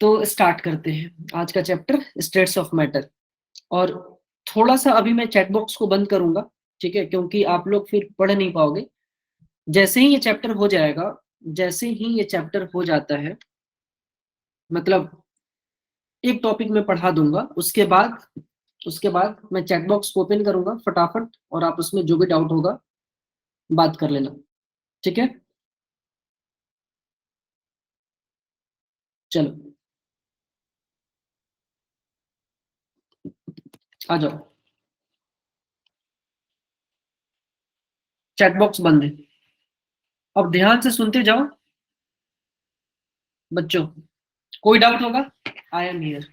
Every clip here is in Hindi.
तो स्टार्ट करते हैं आज का चैप्टर स्टेट्स ऑफ मैटर। और थोड़ा सा अभी मैं चैट बॉक्स को बंद करूंगा, ठीक है, क्योंकि आप लोग फिर पढ़ नहीं पाओगे। जैसे ही ये चैप्टर हो जाएगा, जैसे ही ये चैप्टर हो जाता है, मतलब एक टॉपिक में पढ़ा दूंगा, उसके बाद मैं चैट बॉक्स को ओपन करूंगा फटाफट, और आप उसमें जो भी डाउट होगा बात कर लेना, ठीक है। चलो आ जाओ, चैट बॉक्स बंद है। अब ध्यान से सुनते जाओ बच्चों, कोई डाउट होगा, आई एम हियर।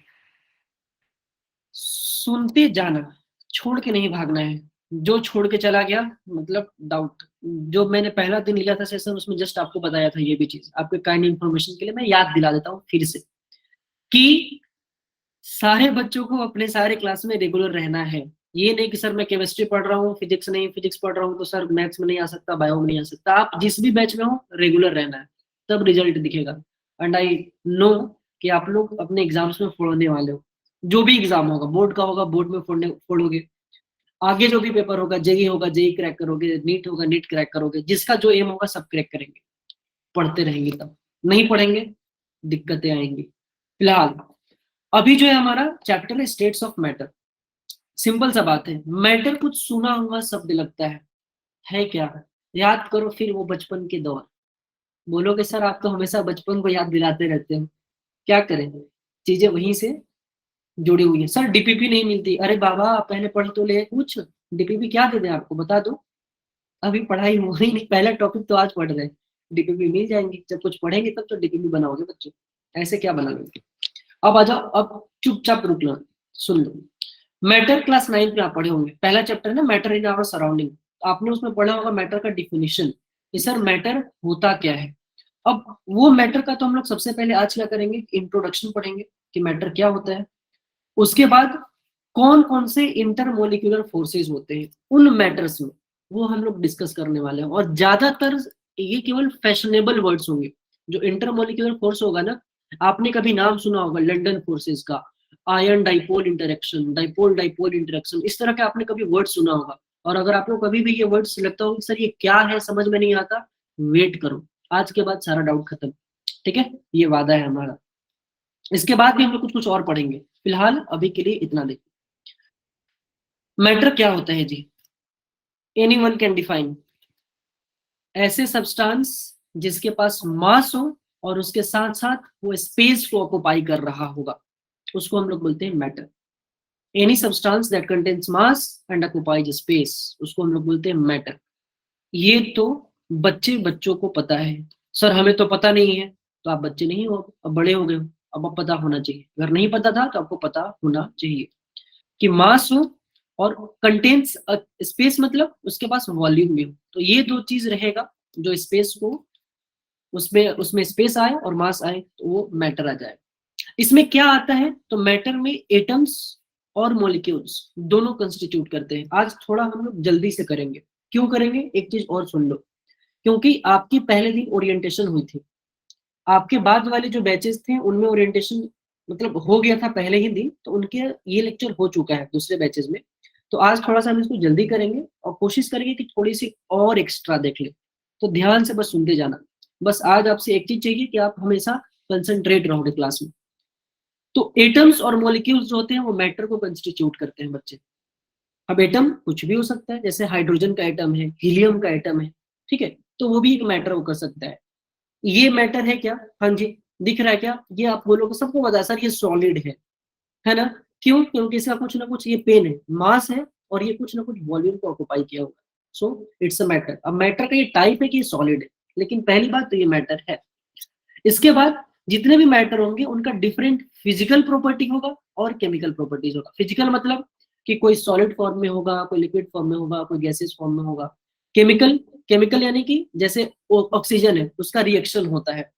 सुनते जाना, छोड़ के नहीं भागना है। जो छोड़ के चला गया मतलब डाउट, जो मैंने पहला दिन लिया था सेशन, उसमें जस्ट आपको बताया था ये भी चीज, आपके काइंड इंफॉर्मेशन के लिए मैं याद दिला देता हूँ फिर से कि सारे बच्चों को अपने सारे क्लास में रेगुलर रहना है। ये नहीं कि सर मैं केमिस्ट्री पढ़ रहा हूँ, फिजिक्स नहीं, फिजिक्स पढ़ रहा हूँ तो सर मैथ्स में नहीं आ सकता, बायो में नहीं आ सकता। आप जिस भी बैच में हो रेगुलर रहना है, तब रिजल्ट दिखेगा। एंड आई नो कि आप लोग अपने एग्जाम्स में फोड़ने वाले हो। जो भी एग्जाम होगा, बोर्ड का होगा, बोर्ड में फोड़ोगे। आगे जो भी पेपर होगा, जेई होगा, जेई क्रैक करोगे, नीट होगा, नीट क्रैक करोगे। जिसका जो एम होगा सब क्रैक करेंगे, पढ़ते रहेंगे। तब नहीं पढ़ेंगे, दिक्कतें आएंगी। फिलहाल अभी जो है हमारा चैप्टर है स्टेट्स ऑफ मैटर। सिंपल सा बात है, मैटर कुछ सुना हुआ शब्द लगता है क्या? याद करो फिर वो बचपन के दौर। बोलोगे सर आप तो हमेशा बचपन को याद दिलाते रहते हो, क्या करें, चीजें वहीं से जुड़ी हुई है। सर डीपीपी नहीं मिलती, अरे बाबा आप पहले पढ़ तो ले कुछ, डीपीपी क्या दे दें आपको, बता दो। अभी पढ़ाई हो ही नहीं, पहला टॉपिक तो आज पढ़ रहे हैं। डीपीपी मिल जाएंगी, जब कुछ पढ़ेंगे तब तो डीपीपी बनाओगे बच्चों, ऐसे क्या बनाओगे। अब आ जाओ, अब चुपचाप रुक लो, सुन लो। मैटर क्लास 9 में आप पढ़े होंगे, पहला चैप्टर है ना मैटर इन आवर सराउंडिंग। आपने उसमें पढ़ा होगा मैटर का डिफिनेशन, कि सर मैटर होता क्या है। अब वो मैटर का तो हम लोग सबसे पहले आज क्या करेंगे, इंट्रोडक्शन पढ़ेंगे कि मैटर क्या होता है। उसके बाद कौन कौन से इंटरमोलिकुलर फोर्सेस होते हैं उन मैटर्स में, वो हम लोग डिस्कस करने वाले हैं। और ज्यादातर ये केवल फैशनेबल वर्ड्स होंगे। जो इंटरमोलिकुलर फोर्स होगा ना, आपने कभी नाम सुना होगा लंदन फोर्सेस का, ion dipole interaction, dipole dipole interaction, इस तरह का आपने कभी वर्ड सुना होगा। और अगर आप लोग कभी भी ये वर्ड्स लगता हो कि सर ये क्या है, समझ में नहीं आता, वेट करो, आज के बाद सारा डाउट खत्म, ठीक है, ये वादा है हमारा। इसके बाद भी हम लोग कुछ कुछ और पढ़ेंगे, फिलहाल अभी के लिए इतना देखो। मैटर क्या होता है जी, एनी वन कैन डिफाइन। ऐसे सब्सटेंस जिसके पास मास हो और उसके साथ साथ वो स्पेस को ऑक्युपाई कर रहा होगा, उसको हम लोग बोलते हैं matter. Any substance that contains mass and occupies space, उसको हम लोग बोलते हैं मैटर। ये तो बच्चों को पता है। सर हमें तो पता नहीं है, तो आप बच्चे नहीं हो, अब बड़े हो गए हो, अब पता होना चाहिए। अगर नहीं पता था तो आपको पता होना चाहिए कि मास हो और कंटेन्स स्पेस, मतलब उसके पास वॉल्यूम भी हो। तो ये दो चीज रहेगा, जो स्पेस को, उसमें उसमें स्पेस आए और मास आए तो वो मैटर आ जाए। इसमें क्या आता है, तो मैटर में एटम्स और मॉलिक्यूल्स दोनों कंस्टिट्यूट करते हैं। आज थोड़ा हम लोग जल्दी से करेंगे। क्यों करेंगे, एक चीज और सुन लो। क्योंकि आपकी पहले दिन ओरिएंटेशन हुई थी, आपके बाद वाले जो बैचेस थे उनमें ओरिएंटेशन मतलब हो गया था पहले ही दिन, तो उनके ये लेक्चर हो चुका है दूसरे बैचेस में। तो आज थोड़ा सा हम इसको जल्दी करेंगे और कोशिश करेंगे कि थोड़ी सी और एक्स्ट्रा देख ले। तो ध्यान से बस सुनते जाना। बस आज आपसे एक चीज चाहिए कि आप हमेशा कंसंट्रेट रहोगे क्लास में। तो एटम्स और मॉलिक्यूल्स जो होते हैं वो मैटर को कंस्टिट्यूट करते हैं बच्चे। अब एटम कुछ भी हो सकता है, जैसे हाइड्रोजन का एटम है, हीलियम का एटम है, ठीक है, तो वो भी एक मैटर हो कर सकता है। ये मैटर है क्या, हाँ जी, दिख रहा है क्या, ये आप बोलोगे सबको पता है सर ये सॉलिड है ना। क्यों, क्योंकि इसका कुछ ना कुछ ये पेन है, मास है, और ये कुछ ना कुछ वॉल्यूम को ऑक्युपाई किया हुआ है। So it's a matter. अब मैटर का ये टाइप है कि ये सॉलिड है, लेकिन पहली बात तो ये मैटर है। इसके बाद जितने भी मैटर होंगे उनका डिफरेंट फिजिकल प्रॉपर्टी होगा और केमिकल प्रॉपर्टीज होगा। फिजिकल मतलब कि कोई सॉलिड फॉर्म में होगा, कोई लिक्विड फॉर्म में होगा, कोई गैसेस फॉर्म में होगा। केमिकल, केमिकल यानी कि जैसे ऑक्सीजन है उसका रिएक्शन होता है,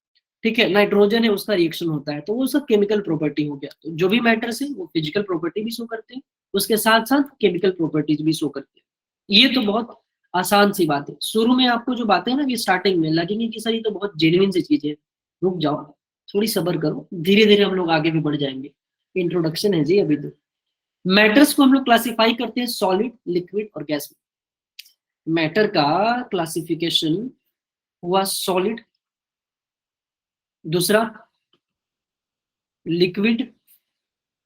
ठीक है, नाइट्रोजन है उसका रिएक्शन होता है, तो वो सब केमिकल प्रॉपर्टी हो गया। तो जो भी मैटर्स है वो फिजिकल प्रॉपर्टी भी शो करते हैं, उसके साथ साथ केमिकल प्रॉपर्टीज भी शो करते हैं। ये तो बहुत आसान सी बात है। शुरू में आपको जो बातें हैं ना, कि स्टार्टिंग में लगेंगे कि सर ये तो बहुत जेन्युइन सी चीज है, रुक जाओ, थोड़ी सब्र करो, धीरे धीरे हम लोग आगे भी बढ़ जाएंगे, इंट्रोडक्शन है जी अभी तो। मैटर्स को हम लोग क्लासिफाई करते हैं सॉलिड, लिक्विड और गैस में। मैटर का क्लासिफिकेशन हुआ सॉलिड, दूसरा लिक्विड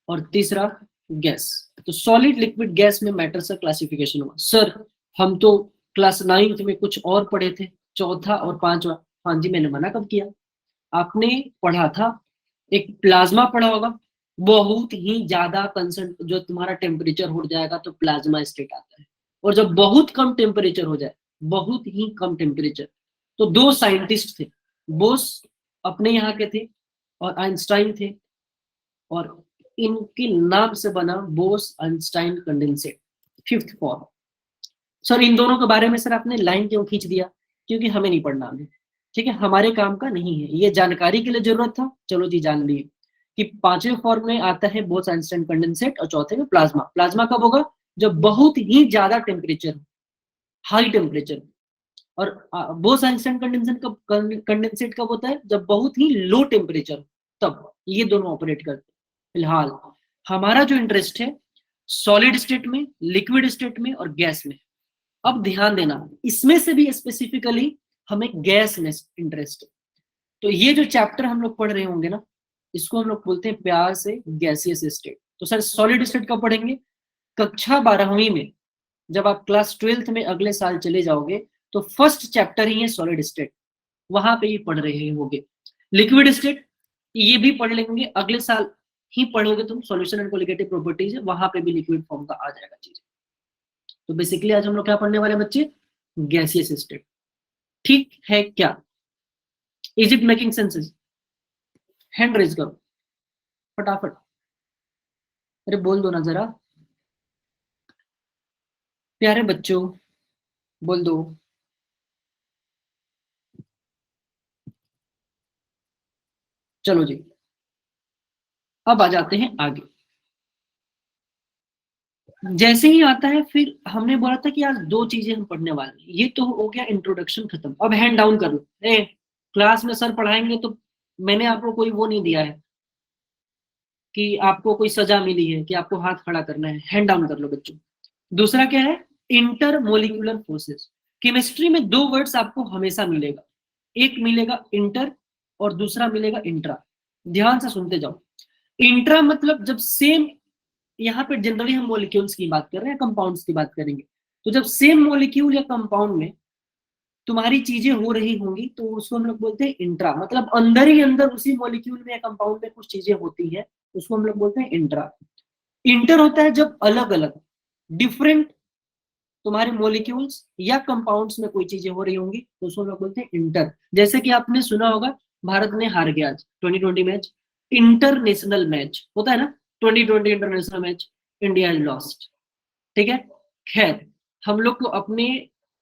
और तीसरा गैस। तो सॉलिड, लिक्विड, गैस में मैटर का क्लासिफिकेशन हुआ। सर हम तो क्लास 9th में कुछ और पढ़े थे, चौथा और पांचवा। हाँ जी, मैंने मना कब किया? आपने पढ़ा था, एक प्लाज्मा पढ़ा होगा, बहुत ही ज्यादा कंसंट जो तुम्हारा टेम्परेचर हो जाएगा तो प्लाज्मा स्टेट आता है। और जब बहुत कम टेम्परेचर हो जाए, बहुत ही कम टेम्परेचर, तो दो साइंटिस्ट थे, बोस अपने यहाँ के थे और आइंस्टाइन थे, और इनके नाम से बना Bose Einstein condensate, fifth form. Sir इन दोनों के बारे में सर आपने लाइन क्यों खींच दिया? क्योंकि हमें नहीं पढ़ना अभी, ठीक है, हमारे काम का नहीं है, ये जानकारी के लिए जरूरत था, चलो जी जान लिए कि पांचवें फॉर्म में आता है बोस आइंस्टाइन कंडेंसेट और चौथे में प्लाज्मा। प्लाज्मा कब होगा? जब बहुत ही ज्यादा टेम्परेचर, हाई टेम्परेचर। और बोस आइंस्टाइन कंडेंसेट कब होता है? जब बहुत ही लो टेम्परेचर, तब ये दोनों ऑपरेट करते हैं। फिलहाल हमारा जो इंटरेस्ट है सॉलिड स्टेट में, लिक्विड स्टेट में और गैस में। अब ध्यान देना, इसमें से भी स्पेसिफिकली हमें गैस में इंटरेस्ट है। तो ये जो चैप्टर हम लोग पढ़ रहे होंगे ना, इसको हम लोग बोलते हैं प्यार से गैसियस स्टेट। तो सर सॉलिड स्टेट कब पढ़ेंगे? कक्षा 12वीं में, जब आप क्लास 12th में अगले साल चले जाओगे तो फर्स्ट चैप्टर ही है सॉलिड स्टेट, वहां पे ही पढ़ रहे होंगे। लिक्विड स्टेट ये भी पढ़ लेंगे, अगले साल ही पढ़ोगे तुम, सॉल्यूशन एंड कोलिगेटिव प्रॉपर्टीज, वहां पे भी लिक्विड फॉर्म का आ जाएगा चीज। तो बेसिकली आज हम लोग क्या पढ़ने वाले बच्चे? Gaseous state. ठीक है क्या? Is it making senses? Hand raise करो फटाफट, अरे बोल दो ना जरा, प्यारे बच्चों बोल दो। चलो जी, अब आ जाते हैं आगे। जैसे ही आता है, फिर हमने बोला था कि आज दो चीजें हम पढ़ने वाले हैं, ये तो हो गया इंट्रोडक्शन खत्म। अब हैंड डाउन कर लो। क्लास में सर पढ़ाएंगे तो मैंने आपको कोई वो नहीं दिया है कि आपको कोई सजा मिली है कि आपको हाथ खड़ा करना है। हैंड डाउन कर लो बच्चों। दूसरा क्या है? Inter molecular forces. केमिस्ट्री में दो वर्ड्स आपको हमेशा मिलेगा, एक मिलेगा इंटर और दूसरा मिलेगा इंट्रा। ध्यान से सुनते जाओ। इंट्रा मतलब जब सेम, यहाँ पे जनरली हम मॉलिक्यूल्स की बात कर रहे हैं, कंपाउंड्स की बात करेंगे, तो जब सेम मॉलिक्यूल या कंपाउंड में तुम्हारी चीजें हो रही होंगी तो उसको हम लोग बोलते हैं इंट्रा। मतलब अंदर ही अंदर उसी मॉलिक्यूल में या कंपाउंड में कुछ चीजें होती है, उसको हम लोग बोलते हैं इंट्रा। इंटर होता है जब अलग अलग डिफरेंट तुम्हारे मॉलिक्यूल्स या कंपाउंड्स में कोई चीजें हो रही होंगी तो उसको हम लोग बोलते हैं इंटर। जैसे कि आपने सुना होगा भारत ने हार गया आज 2020 मैच, इंटरनेशनल मैच होता है ना, 2020 इंटरनेशनल मैच, इंडिया लॉस्ट। ठीक है, खैर हम लोग को अपने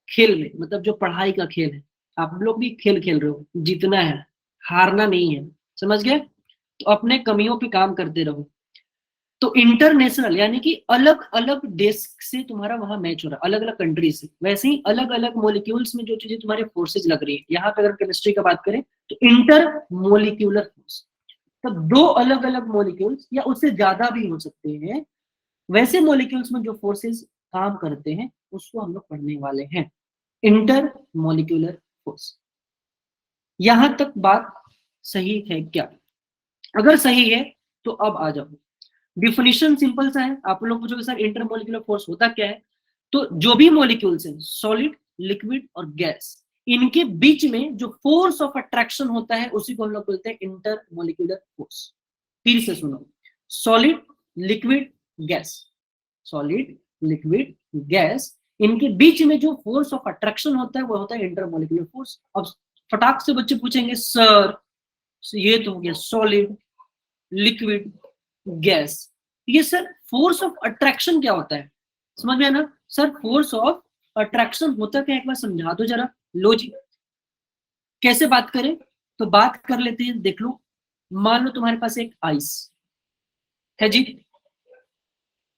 खेल में, मतलब जो पढ़ाई का खेल है, आप लोग भी खेल खेल रहे हो, जीतना है, हारना नहीं है, समझ गए? तो अपने कमियों पे काम करते रहो। तो इंटरनेशनल यानी कि अलग अलग देश से तुम्हारा वहां मैच हो रहा है, अलग अलग कंट्री से। वैसे ही अलग अलग मॉलिक्यूल्स में जो चीजें तुम्हारे फोर्सेज लग रही है, यहाँ पे अगर केमिस्ट्री का बात करें तो इंटर मोलिक्यूलर फोर्स, तो दो अलग अलग मॉलिक्यूल्स या उससे ज्यादा भी हो सकते हैं, वैसे मॉलिक्यूल्स में जो फोर्सेस काम करते हैं उसको हम लोग पढ़ने वाले हैं, इंटर मोलिक्यूलर फोर्स। यहां तक बात सही है क्या? अगर सही है तो अब आ जाओ। डिफिनीशन सिंपल सा है, आप लोग पूछोगे सर इंटरमोलिकुलर फोर्स होता क्या है? तो जो भी मॉलिक्यूल्स हैं, सॉलिड, लिक्विड और गैस, इनके बीच में जो फोर्स ऑफ अट्रैक्शन होता है उसी को हम लोग बोलते हैं इंटरमोलिकुलर फोर्स। फिर से सुनो, solid, liquid, gas, solid, liquid, gas, इनके बीच में जो फोर्स ऑफ अट्रैक्शन होता है वो होता है इंटरमोलिकुलर फोर्स। अब फटाक से बच्चे पूछेंगे सर ये तो हो गया सॉलिड, लिक्विड, गैस, ये सर फोर्स ऑफ अट्रैक्शन क्या होता है? समझ में आना? सर फोर्स ऑफ अट्रैक्शन होता क्या, एक बार समझा दो जरा। लो जी, कैसे बात करें? तो बात कर लेते हैं, देख लो। मान लो तुम्हारे पास एक आइस है जी,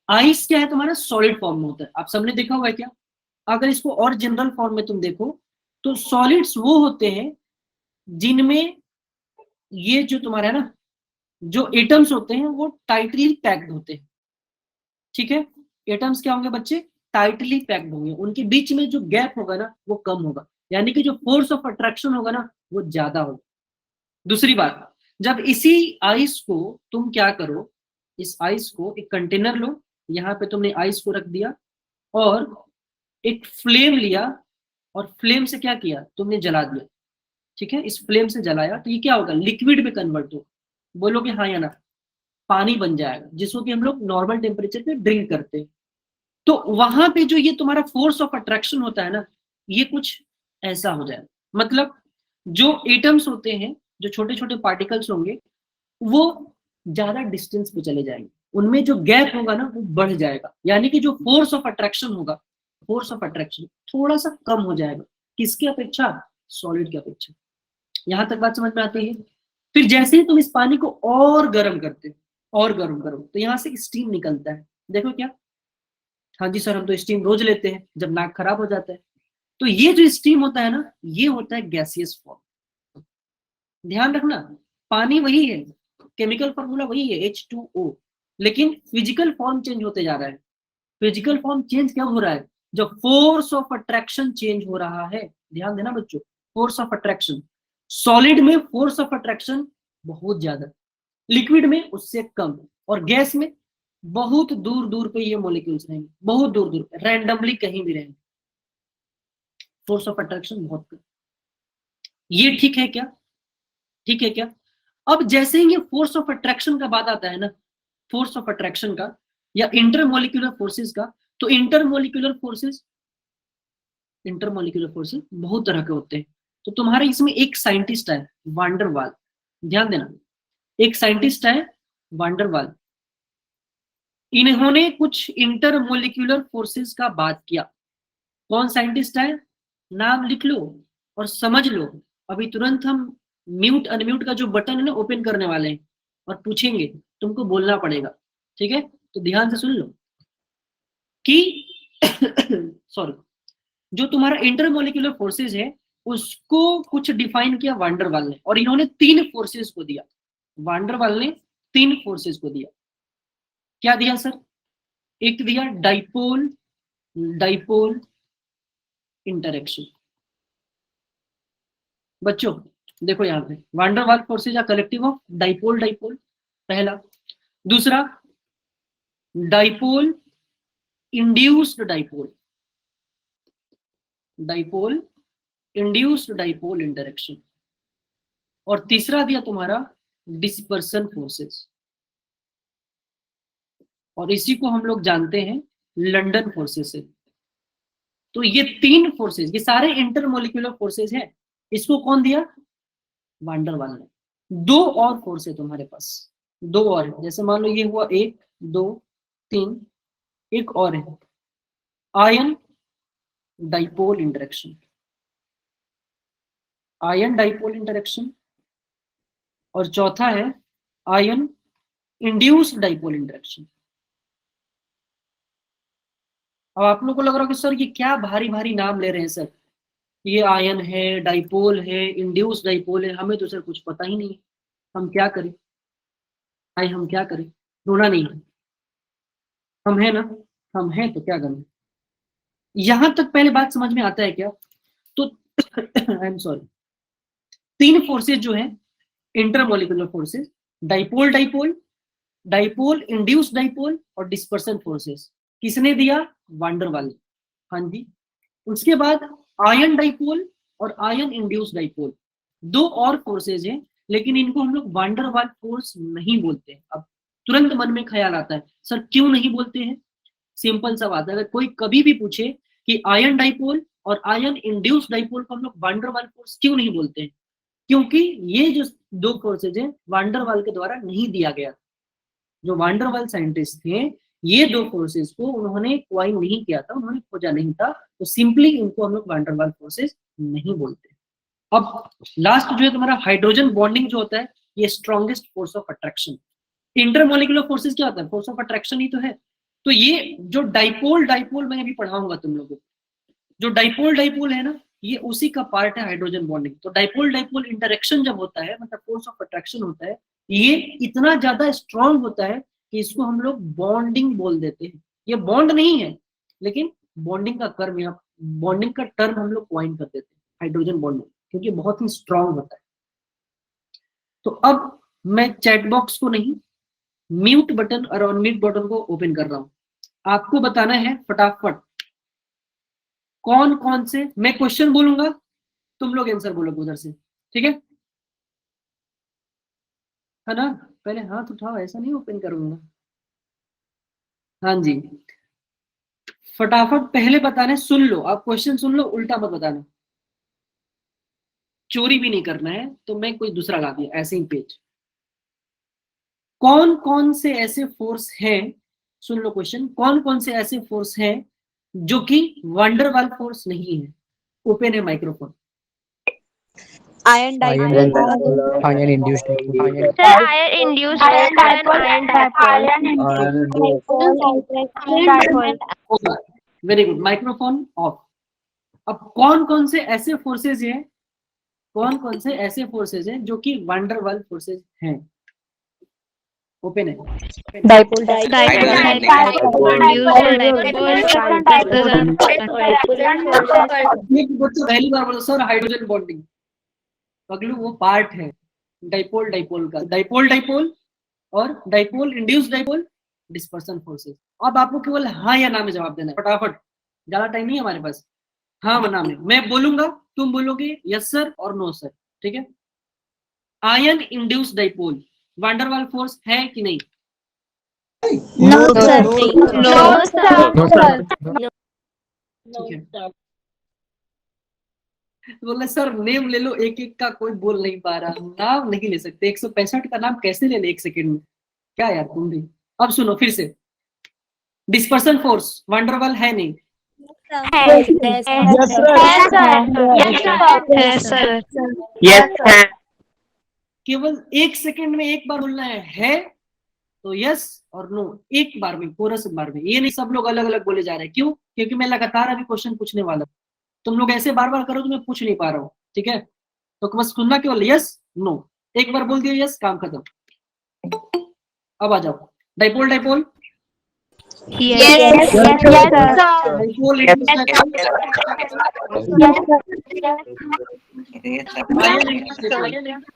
आइस क्या है तुम्हारा? सॉलिड फॉर्म में होता है, आप सबने देखा हुआ है क्या? अगर इसको और जनरल फॉर्म में तुम देखो तो सॉलिड्स वो होते हैं जिनमें ये जो तुम्हारा है ना, जो एटम्स होते हैं वो टाइटली पैक्ड होते हैं, ठीक है। एटम्स क्या होंगे बच्चे, टाइटली पैक्ड होंगे, उनके बीच में जो गैप होगा ना वो कम होगा, यानी कि जो फोर्स ऑफ अट्रैक्शन होगा ना वो ज्यादा होगा। दूसरी बात, जब इसी आइस को तुम क्या करो, इस आइस को एक कंटेनर लो, यहाँ पे तुमने आइस को रख दिया और एक फ्लेम लिया और फ्लेम से क्या किया तुमने, जला दिया, ठीक है। इस फ्लेम से जलाया तो ये क्या होगा, लिक्विड में कन्वर्ट होगा, बोलोगे हाँ या ना, पानी बन जाएगा, जिसको कि हम लोग नॉर्मल टेम्परेचर पे ड्रिंक करते हैं। तो वहां पे जो ये तुम्हारा फोर्स ऑफ अट्रैक्शन होता है ना, ये कुछ ऐसा हो जाएगा, मतलब जो एटम्स होते हैं, जो छोटे छोटे पार्टिकल्स होंगे, वो ज्यादा डिस्टेंस पे चले जाएंगे, उनमें जो गैप होगा ना वो बढ़ जाएगा, यानी कि जो फोर्स ऑफ अट्रैक्शन होगा, फोर्स ऑफ अट्रैक्शन थोड़ा सा कम हो जाएगा, किसकी अपेक्षा, सॉलिड की अपेक्षा। यहां तक बात समझ में आती है। फिर जैसे ही तुम इस पानी को और गर्म करते हो, और गर्म करो, तो यहां से स्टीम निकलता है, देखो क्या, हाँ जी सर हम तो स्टीम रोज लेते हैं जब नाक खराब हो जाता है। तो ये जो स्टीम होता है ना, ये होता है गैसियस फॉर्म। ध्यान रखना, पानी वही है, केमिकल फॉर्मूला वही है H2O, लेकिन फिजिकल फॉर्म चेंज होते जा रहा है। फिजिकल फॉर्म चेंज क्या हो रहा है, जो फोर्स ऑफ अट्रैक्शन चेंज हो रहा है। ध्यान देना बच्चों, फोर्स ऑफ अट्रैक्शन, सॉलिड में फोर्स ऑफ अट्रैक्शन बहुत ज्यादा, लिक्विड में उससे कम, और गैस में बहुत दूर दूर पे ये मॉलिक्यूल्स रहेंगे, बहुत दूर दूर पे, रैंडमली कहीं भी रहेंगे, फोर्स ऑफ अट्रैक्शन बहुत कम। ये ठीक है क्या, ठीक है क्या। अब जैसे ही ये फोर्स ऑफ अट्रैक्शन का बात आता है ना, फोर्स ऑफ अट्रैक्शन का या इंटरमोलिकुलर फोर्सेस का, तो इंटरमोलिकुलर फोर्सेस बहुत तरह के होते हैं। तो तुम्हारे इसमें एक साइंटिस्ट है वांडरवाल, ध्यान देना, एक साइंटिस्ट है वांडरवाल, इन्होंने कुछ इंटरमोलिकुलर फोर्सेस का बात किया। कौन साइंटिस्ट है, नाम लिख लो और समझ लो। अभी तुरंत हम म्यूट अनम्यूट का जो बटन है ना ओपन करने वाले हैं और पूछेंगे, तुमको बोलना पड़ेगा, ठीक है। तो ध्यान से सुन लो कि सॉरी, जो तुम्हारा इंटरमोलिकुलर फोर्सेस है उसको कुछ डिफाइन किया वांडरवाल ने, और इन्होंने 3 फोर्सेस को दिया, वांडरवाल ने 3 फोर्सेस को दिया। क्या दिया सर, एक दिया डाइपोल डाइपोल इंटरेक्शन। बच्चों देखो यहाँ पे van der Waals forces are collective of dipole dipole, पहला। दूसरा, dipole induced dipole, dipole induced dipole interaction. और तीसरा दिया तुम्हारा डिस्पर्सन फोर्सेस, और इसी को हम लोग जानते हैं लंदन फोर्सेस से। तो ये 3 फोर्सेस, ये सारे इंटरमोलिकुलर फोर्सेस हैं, इसको कौन दिया, वांडरवाल ने। 2 और फोर्स है तुम्हारे पास, 2 और है, जैसे मान लो ये हुआ 1 2 3, एक और है ion dipole interaction, ion dipole interaction, और चौथा है आयन इंड्यूस्ड डाइपोल इंटरेक्शन। अब आप लोग को लग रहा है कि सर ये क्या भारी भारी नाम ले रहे हैं सर, ये आयन है, डाइपोल है, इंड्यूस्ड डाइपोल है, हमें तो सर कुछ पता ही नहीं, हम क्या करें, भाई हम क्या करें, रोना नहीं है, हम है ना, हम हैं तो क्या करें। यहां तक पहले बात समझ में आता है क्या, तो आई एम सॉरी, 3 फोर्सेज जो है intermolecular forces, dipole dipole, dipole induced dipole और डिस्पर्सन फोर्सेस, किसने दिया, वांडरवाल ने, हाँ जी। उसके बाद आयन डाइपोल और आयन इंड्यूस्ड डाइपोल, 2 और फोर्सेज हैं, लेकिन इनको हम लोग वांडरवाल फोर्स नहीं बोलते। अब तुरंत मन में ख्याल आता है सर क्यों नहीं बोलते हैं, सिंपल सा बात है, अगर कोई कभी भी पूछे कि आयन डाइपोल और आयन इंड्यूस्ड डाइपोल को हम लोग वांडरवाल फोर्स क्यों नहीं बोलते हैं, क्योंकि ये जो 2 फोर्सेज है वांडरवाल के द्वारा नहीं दिया गया। जो वांडरवाल साइंटिस्ट थे, ये 2 फोर्सेस को उन्होंने क्वाइन नहीं किया था, उन्होंने खोजा नहीं था, तो सिंपली इनको हम लोग वांडरवाल फोर्सेस नहीं बोलते। अब लास्ट जो है तुम्हारा हाइड्रोजन बॉन्डिंग जो होता है, ये strongest force of attraction. Intermolecular forces क्या होता है, फोर्स ऑफ अट्रैक्शन ही तो है। तो ये जो डाइपोल डाइपोल मैं अभी पढ़ाऊंगा तुम लोगों को, जो डाइपोल डाइपोल है ना, ये उसी का पार्ट है हाइड्रोजन बॉन्डिंग। तो डाइपोल डाइपोल इंटरेक्शन जब होता है, मतलब फोर्स ऑफ अट्रैक्शन होता है, ये इतना ज्यादा स्ट्रांग होता है कि इसको हम लोग बॉन्डिंग बोल देते हैं। ये बॉन्ड नहीं है, लेकिन बॉन्डिंग का कर्म या बॉन्डिंग का टर्म हम लोग क्वाइन कर देते हैं हाइड्रोजन बॉन्डिंग, क्योंकि बहुत ही स्ट्रांग होता है। तो अब मैं चैट बॉक्स को नहीं, म्यूट बटन और अनम्यूट बटन को ओपन कर रहा हूं। आपको बताना है फटाफट कौन कौन से, मैं क्वेश्चन बोलूंगा, तुम लोग आंसर बोलोगे उधर से, ठीक है ना? पहले हाथ उठाओ, ऐसा नहीं ओपन करूंगा। हाँ जी, फटाफट पहले बताने, सुन लो, आप क्वेश्चन सुन लो, उल्टा मत बताना, चोरी भी नहीं करना है। तो मैं कोई दूसरा ला दिया ऐसे ही पेज। कौन कौन से ऐसे फोर्स हैं, सुन लो क्वेश्चन, कौन कौन से ऐसे फोर्स हैं जो कि वंडरवाल फोर्स नहीं है? ओपन है microphone. Iron dipole. Iron induced dipole. Sir, iron induced dipole and iron dipole. Dipole. होगा, वेरी गुड, माइक्रोफोन ऑफ। अब कौन कौन से ऐसे फोर्सेज हैं, कौन कौन से ऐसे फोर्सेज हैं जो कि वंडरवाल फोर्सेज हैं? ओपन है। Dipole. Dipole, dipole, induced dipole, बच्चों पहली बार बोलो सर हाइड्रोजन बॉन्डिंग, पगलू वो पार्ट है डाइपोल डाइपोल का। डाइपोल डाइपोल और dipole induced dipole dispersion forces. अब आपको केवल हाँ या ना में जवाब देना है, फटाफट, ज्यादा टाइम नहीं है हमारे पास। हाँ बना में मैं बोलूंगा, तुम बोलोगे यस सर और नो सर, ठीक है? Ion induced dipole van der Waals force है कि नहीं? No, sir. No, sir. ठीक है, बोले सर नेम ले लो, एक एक का कोई बोल नहीं पा रहा, नाम नहीं ले सकते, 165 का नाम कैसे ले ले एक सेकंड में, क्या यार तुम भी। अब सुनो फिर से, डिस्पर्सन फोर्स वंडरवाल है नहीं? Yes, sir. केवल एक सेकंड में एक बार बोलना है तो यस और नो, एक बार में, कोरस बार में, ये नहीं सब लोग अलग अलग बोले जा रहे हैं। क्यों? क्योंकि मैं लगातार अभी क्वेश्चन पूछने वाला हूं, तुम लोग ऐसे बार बार करो तो मैं पूछ नहीं पा रहा हूँ, ठीक है? तो बस सुनना केवल यस नो, एक बार बोल दिया यस, काम खत्म। अब आ जाओ, dipole dipole Yes, dipole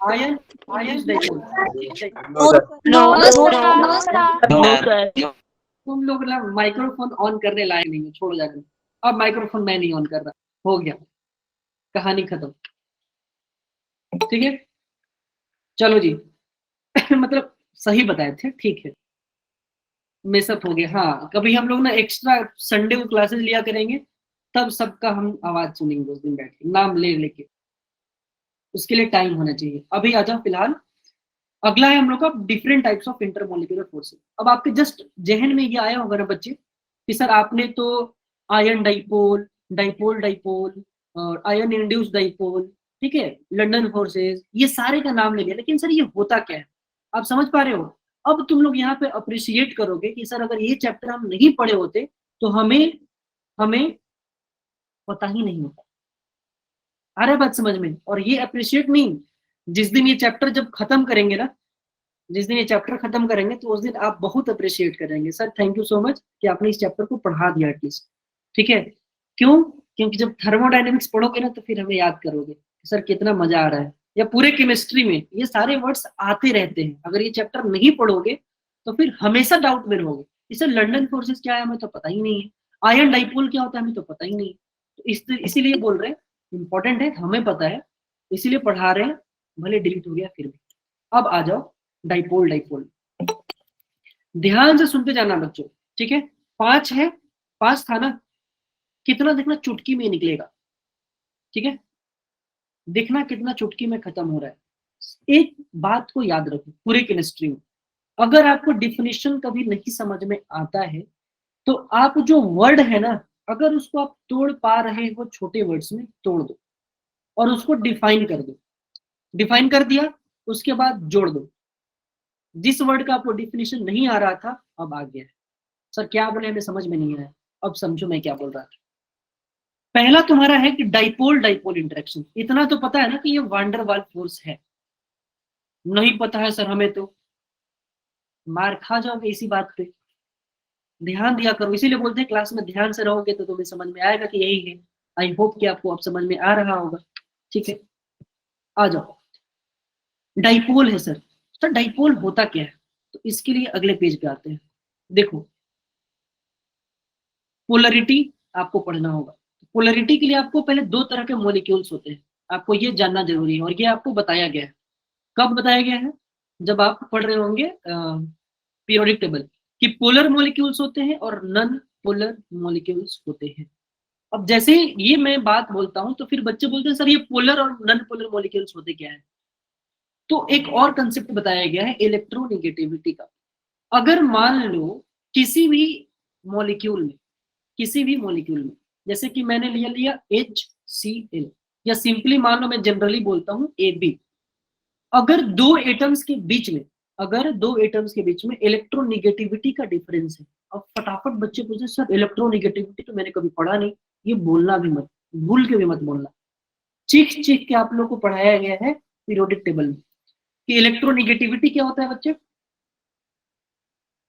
ion ion dipole. no, sir. तुम लोग ना माइक्रोफोन ऑन करने लायक नहीं है, छोड़ो जाकर। अब माइक्रोफोन मैं नहीं ऑन कर रहा, हो गया, कहानी खत्म, ठीक है? चलो जी मतलब सही बताए थे, ठीक है, मेसअप हो गया। हाँ, कभी हम लोग ना एक्स्ट्रा संडे को क्लासेस लिया करेंगे, तब सबका हम आवाज सुनेंगे उस दिन बैठ के, नाम ले लेके, उसके लिए टाइम होना चाहिए। अभी आ जाओ, फिलहाल अगला है हम लोग का different types of intermolecular forces. अब आपके जस्ट जहन में ये आया होगा ना बच्चे कि सर आपने तो आयन डाइपोल, डाइपोल डाइपोल और आयन इंड्यूस्ड डाइपोल, ठीक है, लंदन फोर्सेस, ये सारे का नाम ले लिया, लेकिन सर ये होता क्या है? आप समझ पा रहे हो? अब तुम लोग यहाँ पे अप्रिशिएट करोगे कि सर अगर ये चैप्टर हम नहीं पढ़े होते तो हमें हमें पता ही नहीं होता। आ रहा है बात समझ में? और ये अप्रिशिएट नहीं, जिस दिन ये चैप्टर जब खत्म करेंगे ना, जिस दिन ये चैप्टर खत्म करेंगे तो उस दिन आप बहुत अप्रिशिएट करेंगे, sir thank you so much कि आपने इस चैप्टर को पढ़ा दिया एटलीस्ट, ठीक है? क्यों? क्योंकि जब थर्मोडायनेमिक्स पढ़ोगे ना तो फिर हमें याद करोगे सर कितना मजा आ रहा है, या पूरे केमिस्ट्री में ये सारे वर्ड्स आते रहते हैं। अगर ये चैप्टर नहीं पढ़ोगे तो फिर हमेशा डाउट में रहोगे, इसे लंदन फोर्सेस क्या है हमें तो पता ही नहीं है, आयन डाइपोल क्या होता है हमें तो पता ही नहीं है। तो इसीलिए बोल रहे हैं इंपॉर्टेंट है, हमें पता है, इसीलिए पढ़ा रहे हैं, भले डिलीट हो गया फिर भी। अब आ जाओ डाइपोल डाइपोल, ध्यान से सुनते जाना बच्चों, ठीक है? 5 है, 5 था ना, कितना देखना चुटकी में निकलेगा, ठीक है? देखना कितना चुटकी में खत्म हो रहा है। एक बात को याद रखो पूरे केमिस्ट्री में, अगर आपको डिफिनेशन कभी नहीं समझ में आता है तो आप जो वर्ड है ना, अगर उसको आप तोड़ पा रहे हो छोटे वर्ड्स में, तोड़ दो और उसको डिफाइन कर दो। डिफाइन कर दिया, उसके बाद जोड़ दो। जिस वर्ड का आपको डिफिनेशन नहीं आ रहा था अब आ गया है। सर क्या बोले हमें समझ में नहीं आया, अब समझो मैं क्या बोल रहा था। पहला तुम्हारा है कि डाइपोल डाइपोल इंटरेक्शन। इतना तो पता है ना कि ये वान डेर वाल्स फोर्स है। नहीं पता है सर हमें तो मार खा जाओगे इसी बात पे। ध्यान दिया करो, इसीलिए बोलते हैं क्लास में ध्यान से रहोगे तो तुम्हें समझ में आएगा कि यही है। आई होप कि आपको अब समझ में आ रहा होगा। ठीक है, आ जाओ। डाइपोल है सर। सर डाइपोल होता क्या है? तो इसके लिए अगले पेज पे आते हैं। देखो, पोलरिटी आपको पढ़ना होगा। पोलरिटी के लिए आपको पहले दो तरह के मॉलिक्यूल्स होते हैं, आपको ये जानना जरूरी है, और ये आपको बताया गया है। कब बताया गया है? जब आप पढ़ रहे होंगे पीरियोडिक टेबल, कि पोलर मॉलिक्यूल्स होते हैं और नॉन पोलर मॉलिक्यूल्स होते हैं। अब जैसे ये मैं बात बोलता हूं तो फिर बच्चे बोलते हैं सर ये पोलर और नॉन पोलर मॉलिक्यूल्स होते क्या है? तो एक और कंसेप्ट बताया गया है इलेक्ट्रोनेगेटिविटी का। अगर मान लो किसी भी मॉलिक्यूल में, जैसे कि मैंने लिया HCl, या सिंपली मान लो मैं जनरली बोलता हूं AB। अगर दो एटम्स के बीच में इलेक्ट्रोनेगेटिविटी का डिफरेंस है। अब फटाफट बच्चे पूछे सर इलेक्ट्रोनेगेटिविटी तो मैंने कभी पढ़ा नहीं। ये बोलना भी मत, भूल के भी मत बोलना। चीख चीख के आप लोग को पढ़ाया गया है पीरियोडिक टेबल में कि इलेक्ट्रोनेगेटिविटी क्या होता है बच्चे।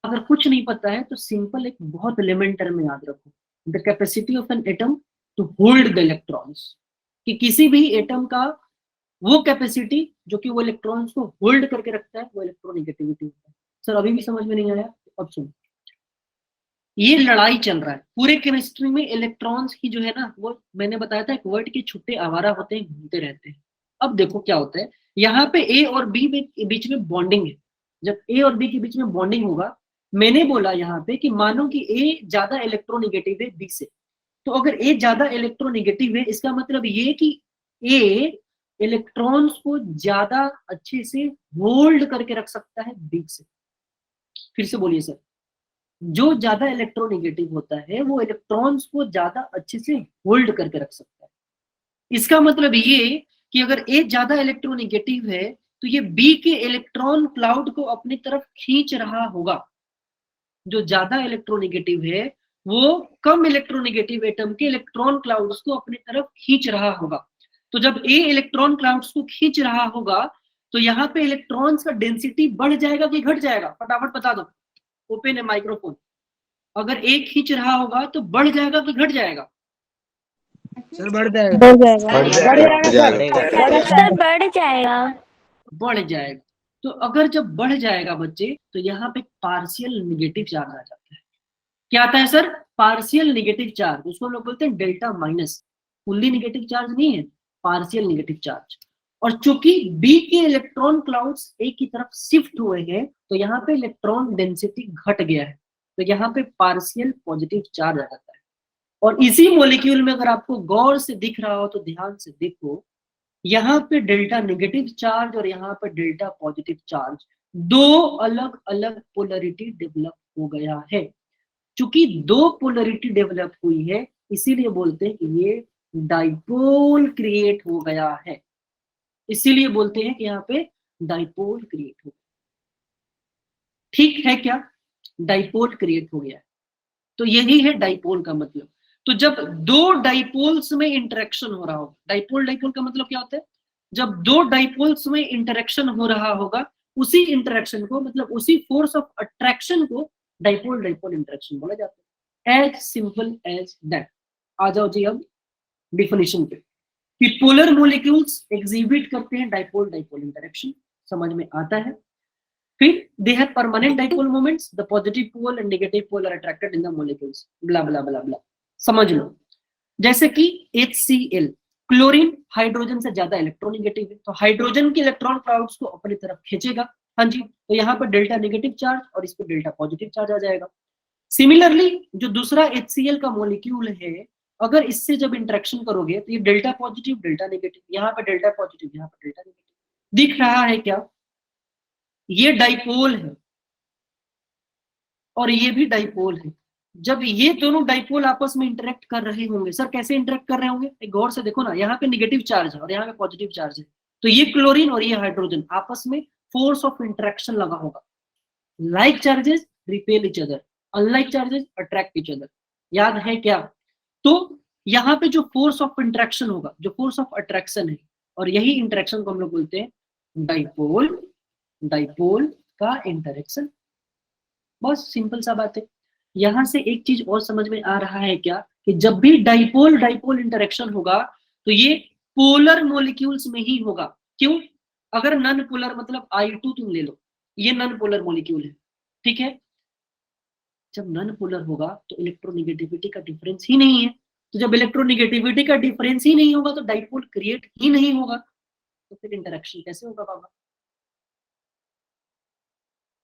अगर कुछ नहीं पता है तो सिंपल एक बहुत एलिमेंटर में याद रखो, the capacity of an atom to hold the electrons. कि किसी भी एटम का वो कैपेसिटी जो कि वो इलेक्ट्रॉन्स को होल्ड करके रखता है, वो इलेक्ट्रोनेगेटिविटी होता है। सर अभी भी समझ में नहीं आया? अब सुनो, ये लड़ाई चल रहा है पूरे केमिस्ट्री में। इलेक्ट्रॉन्स की जो है ना, वो मैंने बताया था एक वर्ड के छुट्टे आवारा होते हैं, घूमते रहते हैं। अब देखो क्या होता है, यहाँ पे ए और बी के बीच में बॉन्डिंग है। जब ए और बी के बीच में बॉन्डिंग होगा, मैंने बोला यहाँ पे कि मानो कि ए ज्यादा इलेक्ट्रोनेगेटिव है बी से। तो अगर ए ज्यादा इलेक्ट्रोनेगेटिव है, इसका मतलब ये कि ए इलेक्ट्रॉन्स को ज्यादा अच्छे से होल्ड करके रख सकता है बी से। फिर से बोलिए सर, जो ज्यादा इलेक्ट्रोनेगेटिव होता है वो इलेक्ट्रॉन्स को ज्यादा अच्छे से होल्ड करके रख सकता है। इसका मतलब ये कि अगर ए ज्यादा इलेक्ट्रोनेगेटिव है तो ये बी के इलेक्ट्रॉन क्लाउड को अपनी तरफ खींच रहा होगा। जो ज्यादा इलेक्ट्रोनेगेटिव है वो कम इलेक्ट्रोनेगेटिव एटम के इलेक्ट्रॉन क्लाउड्स को अपनी तरफ खींच रहा होगा। तो जब ए इलेक्ट्रॉन क्लाउड्स को खींच रहा होगा तो यहाँ पे इलेक्ट्रॉन्स का डेंसिटी बढ़ जाएगा कि घट जाएगा? फटाफट बता दो, ओपन है माइक्रोफोन। अगर ए खींच रहा होगा तो बढ़ जाएगा कि घट जाएगा? सर बढ़ जाएगा। सर बढ़ जाएगा। बढ़ जाएगा। तो अगर जब बढ़ जाएगा बच्चे, तो यहाँ पे पार्शियल निगेटिव चार्ज आ जाता है। क्या आता है सर? Partial negative charge. उसको हम लोग बोलते हैं delta minus. Fully negative charge नहीं है, पार्शियल निगेटिव चार्ज। और चूंकि बी के इलेक्ट्रॉन क्लाउड्स ए की तरफ शिफ्ट हुए हैं तो यहाँ पे इलेक्ट्रॉन डेंसिटी घट गया है, तो यहाँ पे पार्शियल पॉजिटिव चार्ज आ जाता है। और इसी मॉलिक्यूल में अगर आपको गौर से दिख रहा हो तो ध्यान से देखो, यहाँ पे डेल्टा नेगेटिव चार्ज और यहाँ पे डेल्टा पॉजिटिव चार्ज, दो अलग अलग पोलरिटी डेवलप हो गया है। चूंकि दो पोलरिटी डेवलप हुई है इसीलिए बोलते हैं कि ये डाइपोल क्रिएट हो गया है। इसीलिए बोलते हैं कि यहाँ पे डाइपोल क्रिएट हो गया। ठीक है क्या? डाइपोल क्रिएट हो गया है। तो यही है डाइपोल का मतलब। तो जब दो डाइपोल्स में इंटरेक्शन हो रहा हो, डाइपोल का मतलब क्या होता है? जब दो डाइपोल्स में इंटरेक्शन हो रहा होगा, उसी इंटरेक्शन को, मतलब उसी फोर्स ऑफ अट्रैक्शन को डाइपोल इंटरेक्शन बोला जाता है। As simple as that. आ जाओ जी अब डिफिनेशन पे कि पोलर मॉलिक्यूल्स एग्जिबिट करते हैं डाइपोल इंटरेक्शन, समझ में आता है। फिर they have permanent dipole moments, the positive pole and negative pole are attracted in the molecules, blah blah blah blah। समझ लो, जैसे कि HCl, क्लोरीन हाइड्रोजन से ज्यादा इलेक्ट्रोनेगेटिव है, तो हाइड्रोजन के इलेक्ट्रॉन क्लाउड्स को अपनी तरफ खींचेगा। हाँ जी, तो यहाँ पर डेल्टा नेगेटिव चार्ज और इस पर डेल्टा पॉजिटिव चार्ज आ जाएगा। सिमिलरली जो दूसरा HCl का मॉलिक्यूल है, अगर इससे जब इंटरेक्शन करोगे तो ये डेल्टा पॉजिटिव डेल्टा नेगेटिव, यहाँ पर डेल्टा पॉजिटिव यहाँ पर डेल्टा नेगेटिव। दिख रहा है क्या? ये डाइपोल है और ये भी डाइपोल है। जब ये दोनों डाइपोल आपस में इंटरेक्ट कर रहे होंगे, सर कैसे इंटरेक्ट कर रहे होंगे? एक गौर से देखो ना, यहाँ पे नेगेटिव चार्ज है और यहाँ पे पॉजिटिव चार्ज है, तो ये क्लोरीन और ये हाइड्रोजन आपस में फोर्स ऑफ इंटरेक्शन लगा होगा। Like charges repel each other, unlike charges attract each other. याद है क्या? तो यहाँ पे जो फोर्स ऑफ इंटरेक्शन होगा, जो फोर्स ऑफ अट्रैक्शन है, और यही इंटरेक्शन को हम लोग बोलते हैं डाइपोल, डाइपोल का इंटरेक्शन। बहुत सिंपल सा बात है। यहां से एक चीज और समझ में आ रहा है क्या, कि जब भी डाइपोल डाइपोल इंटरेक्शन होगा तो ये पोलर मॉलिक्यूल्स में ही होगा। क्यों? अगर नॉन पोलर मतलब I2 तुम ले लो, ये नॉन पोलर मॉलिक्यूल है, ठीक है। जब नॉन पोलर होगा तो इलेक्ट्रोनेगेटिविटी का डिफरेंस ही नहीं है, तो जब इलेक्ट्रोनेगेटिविटी का डिफरेंस ही नहीं होगा तो डाइपोल क्रिएट ही नहीं होगा, तो फिर इंटरेक्शन कैसे होगा बाबा?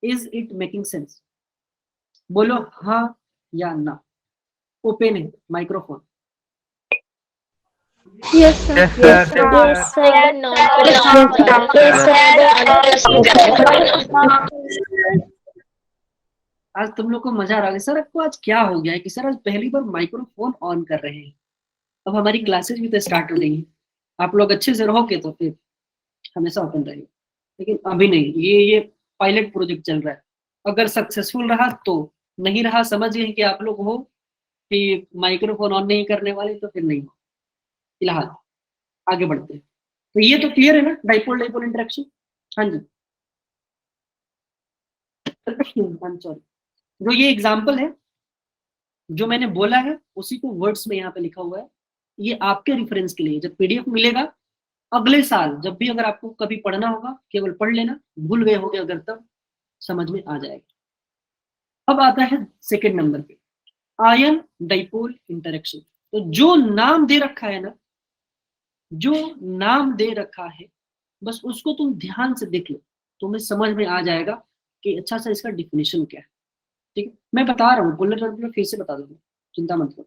Is it making sense? बोलो हाँ या ना। ओपन है microphone. Yes, sir. Yes, sir. Yes, sir. आज तुम लोग को मजा आ रहा है सर, आपको आज क्या हो गया है कि सर आज पहली बार माइक्रोफोन ऑन कर रहे हैं। अब हमारी क्लासेस भी तो स्टार्ट हो गई हैं, आप लोग अच्छे से रहोगे तो फिर हमेशा ओपन रहेगा, लेकिन अभी नहीं। ये पायलट प्रोजेक्ट चल रहा है, अगर सक्सेसफुल रहा तो, नहीं रहा समझिए कि आप लोग हो कि माइक्रोफोन ऑन नहीं करने वाले, तो फिर नहीं हो। फिलहाल आगे बढ़ते हैं। तो ये तो क्लियर है ना, डाइपोल डाइपोल इंटरेक्शन। हाँ जी सॉरी, जो ये एग्जाम्पल है जो मैंने बोला है उसी को वर्ड्स में यहाँ पे लिखा हुआ है, ये आपके रेफरेंस के लिए। जब पीडीएफ मिलेगा अगले साल, जब भी अगर आपको कभी पढ़ना होगा केवल पढ़ लेना, भूल गए होगे अगर तब समझ में आ जाएगा। अब आता है सेकेंड नंबर पे, आयन डाइपोल इंटरेक्शन। तो जो नाम दे रखा है ना, जो नाम दे रखा है, बस उसको तुम ध्यान से देख लो, तुम्हें समझ में आ जाएगा कि अच्छा सा इसका डिफिनेशन क्या है। ठीक है, मैं बता रहा हूँ, बुलेट और फिर से बता दूंगा, चिंता मत करो।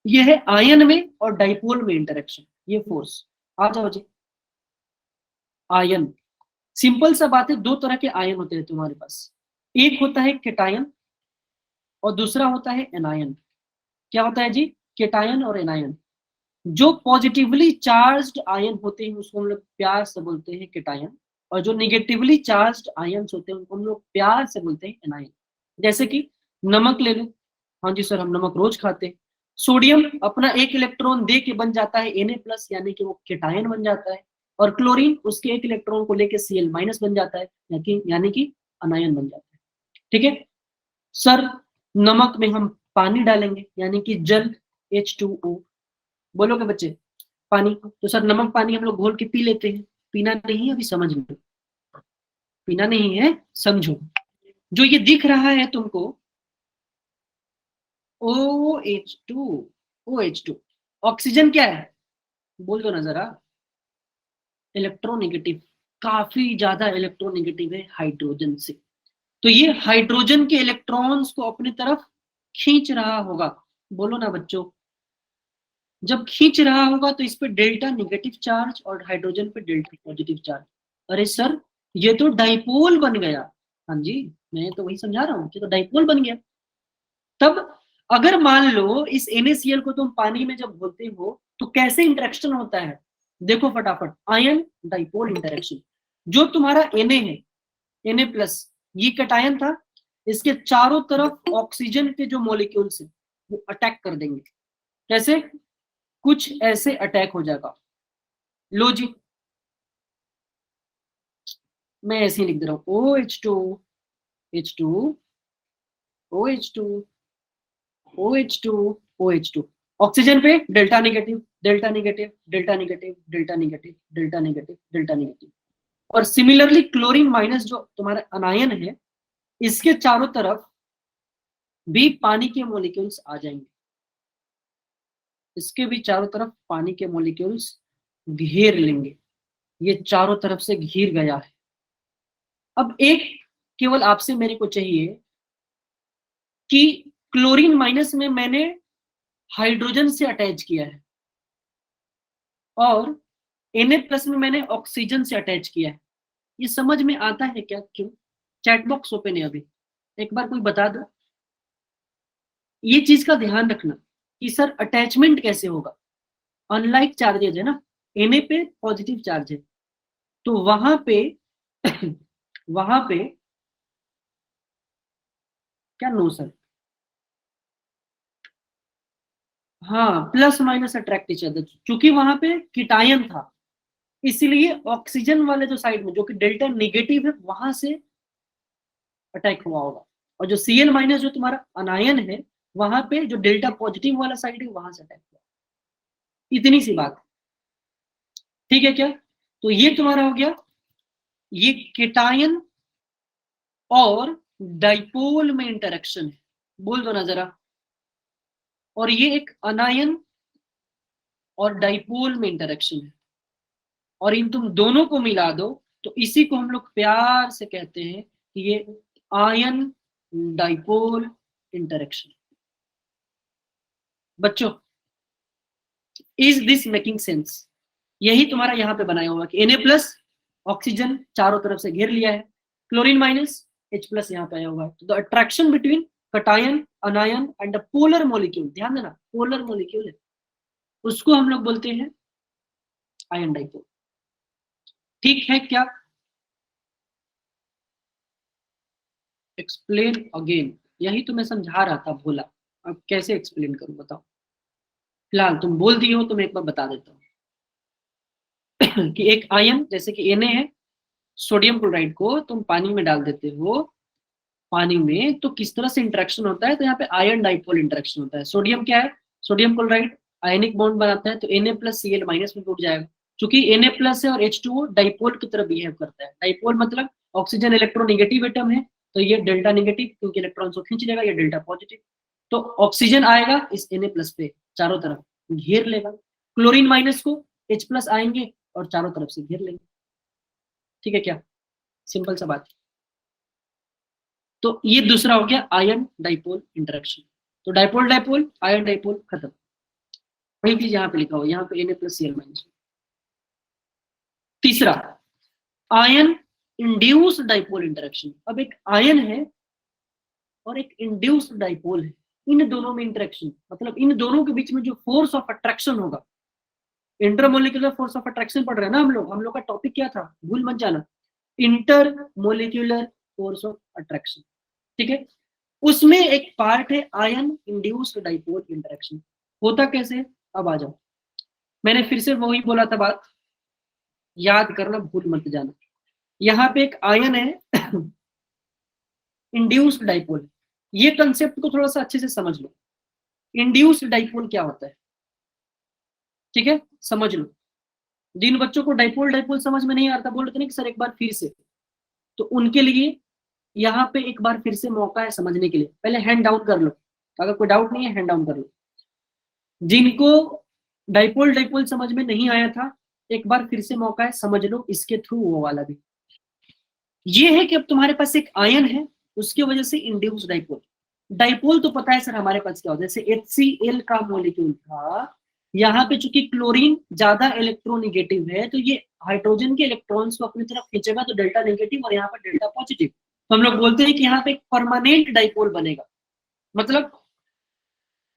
ये है आयन में और डाइपोल में इंटरेक्शन, ये फोर्स। आ जाओ जी। आयन, सिंपल सा बात है, दो तरह के आयन होते हैं तुम्हारे पास, एक होता है केटायन और दूसरा होता है एनायन। क्या होता है जी? केटायन और एनायन। जो पॉजिटिवली चार्ज्ड आयन होते हैं उसको हम लोग प्यार से बोलते हैं केटायन, और जो निगेटिवली चार्ज्ड आयन्स होते हैं उनको हम लोग प्यार से बोलते हैं एनायन। जैसे कि नमक ले लो, हाँ जी सर हम नमक रोज खाते हैं। सोडियम अपना एक इलेक्ट्रॉन दे के बन जाता है Na+, यानी कि वो केटायन बन जाता है, और क्लोरीन उसके एक इलेक्ट्रॉन को लेके Cl- बन जाता है, यानी कि अनायन बन जाता है। ठीक है सर, नमक में हम पानी डालेंगे यानी कि जल H2O। बोलोगे बच्चे पानी, तो सर नमक पानी हम लोग घोल के पी लेते हैं, पीना नहीं है, अभी समझ लो, पीना नहीं है, समझो। जो ये दिख रहा है तुमको OH2, OH2 ऑक्सीजन क्या है? बोल दो ना जरा। इलेक्ट्रोनेगेटिव, काफी ज्यादा इलेक्ट्रोनेगेटिव है हाइड्रोजन से। तो ये हाइड्रोजन के इलेक्ट्रॉन्स को अपनी तरफ खींच रहा होगा। बोलो ना बच्चों, जब खींच रहा होगा तो इस पे डेल्टा नेगेटिव चार्ज और हाइड्रोजन पे डेल्टा पॉजिटिव चार्ज। अरे सर ये तो डाइपोल बन गया। हाँ जी, मैं तो वही समझा रहा हूँ कि तो डाइपोल बन गया। तब अगर मान लो इस NaCl को तुम पानी में जब घोलते हो तो कैसे इंटरेक्शन होता है, देखो फटाफट। आयन डाइपोल इंटरेक्शन, जो तुम्हारा Na है, Na+, ये कटायन था, इसके चारों तरफ ऑक्सीजन के जो मॉलिक्यूल्स है वो अटैक कर देंगे। कैसे? कुछ ऐसे अटैक हो जाएगा। लो जी, मैं ऐसे ही लिख दे रहा हूं, OH2, H2, OH2, OH2, OH2। Oxygen पे delta negative, delta negative, delta negative, delta negative, delta negative, delta negative. और सिमिलरली क्लोरीन माइनस जो तुम्हारा अनायन है, इसके चारों तरफ भी पानी के मॉलिक्यूल्स आ जाएंगे, इसके भी चारों तरफ पानी के मॉलिक्यूल्स घेर लेंगे। ये चारों तरफ से घिर गया है। अब एक केवल आपसे मेरे को चाहिए कि क्लोरीन माइनस में मैंने हाइड्रोजन से अटैच किया है और Na+ में मैंने ऑक्सीजन से अटैच किया है। ये समझ में आता है क्या? क्यों? चैट बॉक्स ओपन है अभी, एक बार कोई बता दो। ये चीज का ध्यान रखना कि सर अटैचमेंट कैसे होगा। अनलाइक चार्जेज है ना, Na पे पॉजिटिव चार्ज है, तो वहां पे वहां पे क्या? नो सर, हाँ, plus minus attract each other, क्योंकि वहां पे कीटायन था, इसलिए ऑक्सीजन वाले जो साइड में जो कि डेल्टा नेगेटिव है वहां से अटैक हुआ होगा, और जो Cl माइनस जो तुम्हारा अनायन है वहां पे जो डेल्टा पॉजिटिव वाला साइड है वहां से अटैक हुआ। इतनी सी बात, ठीक है क्या? तो ये तुम्हारा हो गया, ये केटायन और डाइपोल में इंटरेक्शन है, बोल दो ना जरा। और ये एक अनायन और डाइपोल में इंटरेक्शन है, और इन तुम दोनों को मिला दो तो इसी को हम लोग प्यार से कहते हैं कि ये आयन डाइपोल इंटरेक्शन। बच्चों, इज दिस मेकिंग सेंस? यही तुम्हारा यहाँ पे बनाया हुआ कि Na प्लस ऑक्सीजन चारों तरफ से घेर लिया है, क्लोरीन माइनस H प्लस यहाँ पे आया हुआ है। तो the attraction between cation, अनायन and polar molecule, ध्यान देना पोलर मॉलिक्यूल है, उसको हम लोग बोलते हैं आयन डाइपोल। ठीक है क्या? एक्सप्लेन अगेन, यही तो मैं समझा रहा था भोला, अब कैसे एक्सप्लेन करूं बताओ। फिलहाल तुम बोल दिए हो तो मैं एक बार बता देता हूँ कि एक आयन जैसे कि Na है, सोडियम क्लोराइड को तुम पानी में डाल देते हो, पानी में तो किस तरह से इंटरेक्शन होता है, तो यहाँ पे आयन डाइपोल इंटरेक्शन होता है। सोडियम क्या है, सोडियम क्लोराइड आयनिक बॉन्ड बनाता है, तो Na प्लस Cl माइनस में टूट जाएगा, क्योंकि Na प्लस है और H2O डाइपोल की तरह बिहेव करता है। डाइपोल मतलब ऑक्सीजन इलेक्ट्रोनेगेटिव एटम है, तो ये डेल्टा नेगेटिव, क्योंकि इलेक्ट्रॉन को खींच लेगा, ये डेल्टा पॉजिटिव, तो ऑक्सीजन आएगा इस Na प्लस पे चारों तरफ घेर लेगा, क्लोरीन माइनस को H प्लस आएंगे और चारों तरफ से घेर लेंगे। ठीक है क्या? सिंपल सा बात। तो ये दूसरा हो गया आयन डाइपोल इंटरेक्शन। तो डाइपोल डाइपोल, आयन डाइपोल, खत्म। वही चीज यहाँ पे लिखा हुआ, यहाँ पे Na प्लस Cl माइनस। तीसरा, आयन इंड्यूस्ड डाइपोल इंटरेक्शन। अब एक आयन है और एक इंड्यूस्ड डाइपोल है, इन दोनों में इंटरेक्शन, मतलब इन दोनों के बीच में जो फोर्स ऑफ अट्रैक्शन होगा, इंटरमोलिकुलर फोर्स ऑफ अट्रैक्शन पढ़ रहे हैं ना हम लोग का टॉपिक क्या था, भूल मत जाना, इंटरमोलिकुलर फोर्स ऑफ अट्रैक्शन। ठीक है, उसमें एक पार्ट है आयन इंड्यूस्ड डाइपोल इंटरेक्शन। होता कैसे, अब आ जाओ, मैंने फिर से वही बोला था बात, याद करना भूल मत जाना। यहाँ पे एक आयन है इंड्यूस्ड डाइपोल, ये कंसेप्ट को थोड़ा सा अच्छे से समझ लो। इंड्यूस्ड डाइपोल क्या होता है, ठीक है, समझ लो। जिन बच्चों को डाइपोल डाइपोल समझ में नहीं आता, बोल रहे थे ना कि सर एक बार फिर से, तो उनके लिए यहाँ पे एक बार फिर से मौका है समझने के लिए। पहले हैंड डाउन कर लो, अगर कोई डाउट नहीं है हैंड डाउन कर लो। जिनको डाइपोल डाइपोल समझ में नहीं आया था, एक बार फिर से मौका है, समझ लो इसके थ्रू वो वाला भी। ये है कि अब तुम्हारे पास एक आयन है, उसकी वजह से इंड्यूस डाइपोल। डाइपोल तो पता है सर हमारे पास क्या होता है, जैसे HCl का मॉलिक्यूल था, यहाँ पे चूंकि क्लोरीन ज्यादा इलेक्ट्रोनेगेटिव है, तो ये हाइड्रोजन के इलेक्ट्रॉन्स को अपनी तरफ खींचेगा, तो डेल्टा नेगेटिव और यहाँ पर डेल्टा पॉजिटिव। तो हम लोग बोलते हैं कि यहाँ पे एक परमानेंट डाइपोल बनेगा, मतलब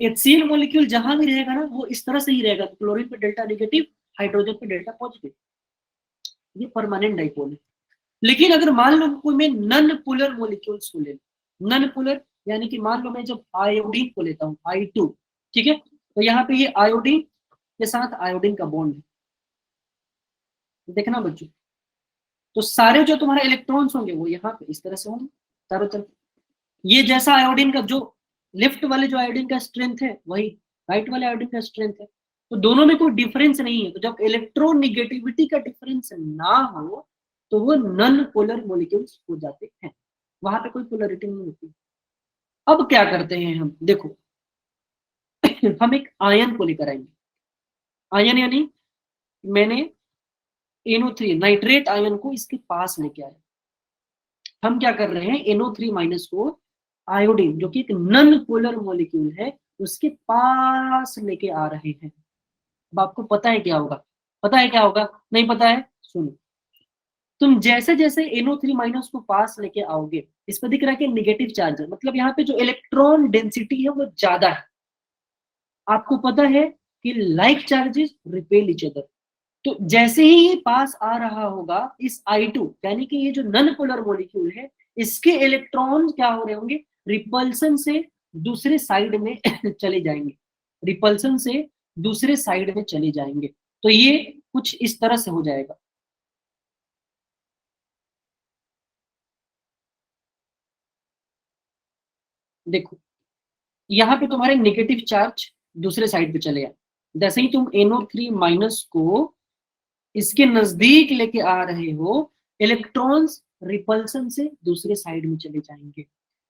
HCl मॉलिक्यूल जहां भी रहेगा ना वो इस तरह से ही रहेगा, तो क्लोरीन पे डेल्टा नेगेटिव, हाइड्रोजन पे डेल्टा पॉजिटिव, ये परमानेंट डाइपोल है। लेकिन अगर मान लो कोई मैं नन पोलर मॉलिक्यूल्स को ले लूं, नन पोलर यानी कि मान लो मैं जब आयोडीन को लेता हूँ I2, ठीक है, तो यहाँ पे ये आयोडीन के साथ आयोडीन का बॉन्ड है, देखना बच्चों, तो सारे जो तुम्हारे इलेक्ट्रॉन्स होंगे वो यहाँ पे इस तरह से होंगे चारों तरफ। ये जैसा आयोडीन का जो लेफ्ट वाले जो आयोडीन का स्ट्रेंथ है वही राइट वाले आयोडीन का स्ट्रेंथ है, तो दोनों में कोई डिफरेंस नहीं है। तो जब इलेक्ट्रोनेगेटिविटी का डिफरेंस ना हो तो वो नन पोलर मॉलिक्यूल्स हो जाते हैं, वहां पे कोई पोलरिटी नहीं होती। अब क्या करते हैं हम, देखो हम एक आयन को लेकर आएंगे, आयन यानी मैंने NO3 नाइट्रेट आयन को इसके पास लेके आया। हम क्या कर रहे हैं, NO3 माइनस को आयोडीन जो कि एक नन पोलर मॉलिक्यूल है उसके पास लेके आ रहे हैं। अब आपको पता है क्या होगा, पता है क्या होगा, नहीं पता है, सुनो, तुम जैसे जैसे NO3 माइनस को पास लेके आओगे, इस पर दिख रहा है कि नेगेटिव चार्ज है, मतलब यहाँ पे जो इलेक्ट्रॉन डेंसिटी है वो ज्यादा है। आपको पता है कि like charges repel each other, तो जैसे ही ये पास आ रहा होगा इस I2 यानी कि ये जो नन पोलर मॉलिक्यूल है, इसके इलेक्ट्रॉन क्या हो रहे होंगे, रिपल्सन से दूसरे साइड में चले जाएंगे। रिपल्सन से दूसरे साइड में चले जाएंगे। तो ये कुछ इस तरह से हो जाएगा। देखो यहाँ पे तुम्हारे नेगेटिव चार्ज दूसरे साइड पे चले गए, जैसे ही तुम NO3 माइनस को इसके नजदीक लेके आ रहे हो, इलेक्ट्रॉन्स रिपल्सन से दूसरे साइड में चले जाएंगे।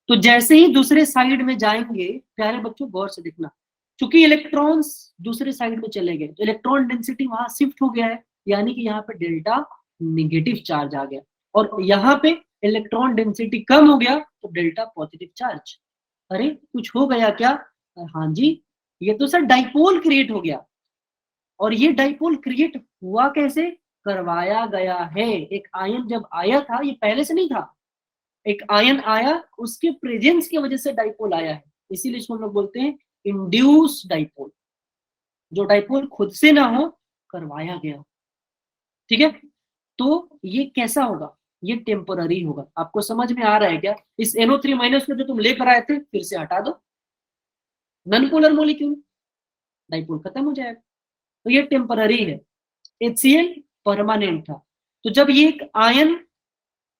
तो जैसे ही दूसरे साइड में जाएंगे, प्यारे बच्चों गौर से देखना, चूंकि इलेक्ट्रॉन्स दूसरे साइड में चले गए तो इलेक्ट्रॉन डेंसिटी वहां शिफ्ट हो गया है, यानी कि यहाँ पे डेल्टा नेगेटिव चार्ज आ गया, और यहाँ पे इलेक्ट्रॉन डेंसिटी कम हो गया तो डेल्टा पॉजिटिव चार्ज। अरे कुछ हो गया क्या? हाँ जी, ये तो सर डाइपोल क्रिएट हो गया। और ये डाइपोल क्रिएट हुआ कैसे? करवाया गया है। एक आयन जब आया था, ये पहले से नहीं था, एक आयन आया, उसके प्रेजेंस की वजह से डाइपोल आया है, इसीलिए इसको हम लोग बोलते हैं इंड्यूस डाइपोल। जो डाइपोल खुद से ना हो, करवाया गया। ठीक है, तो ये कैसा होगा? ये टेम्पररी होगा। आपको समझ में आ रहा है क्या? इस NO3 माइनस को जो तुम लेकर आए थे फिर से हटा दो, नॉन पोलर मॉलिक्यूल, डाइपोल खत्म हो जाएगा। तो ये टेम्पररी है। HCl परमानेंट था। तो जब ये एक आयन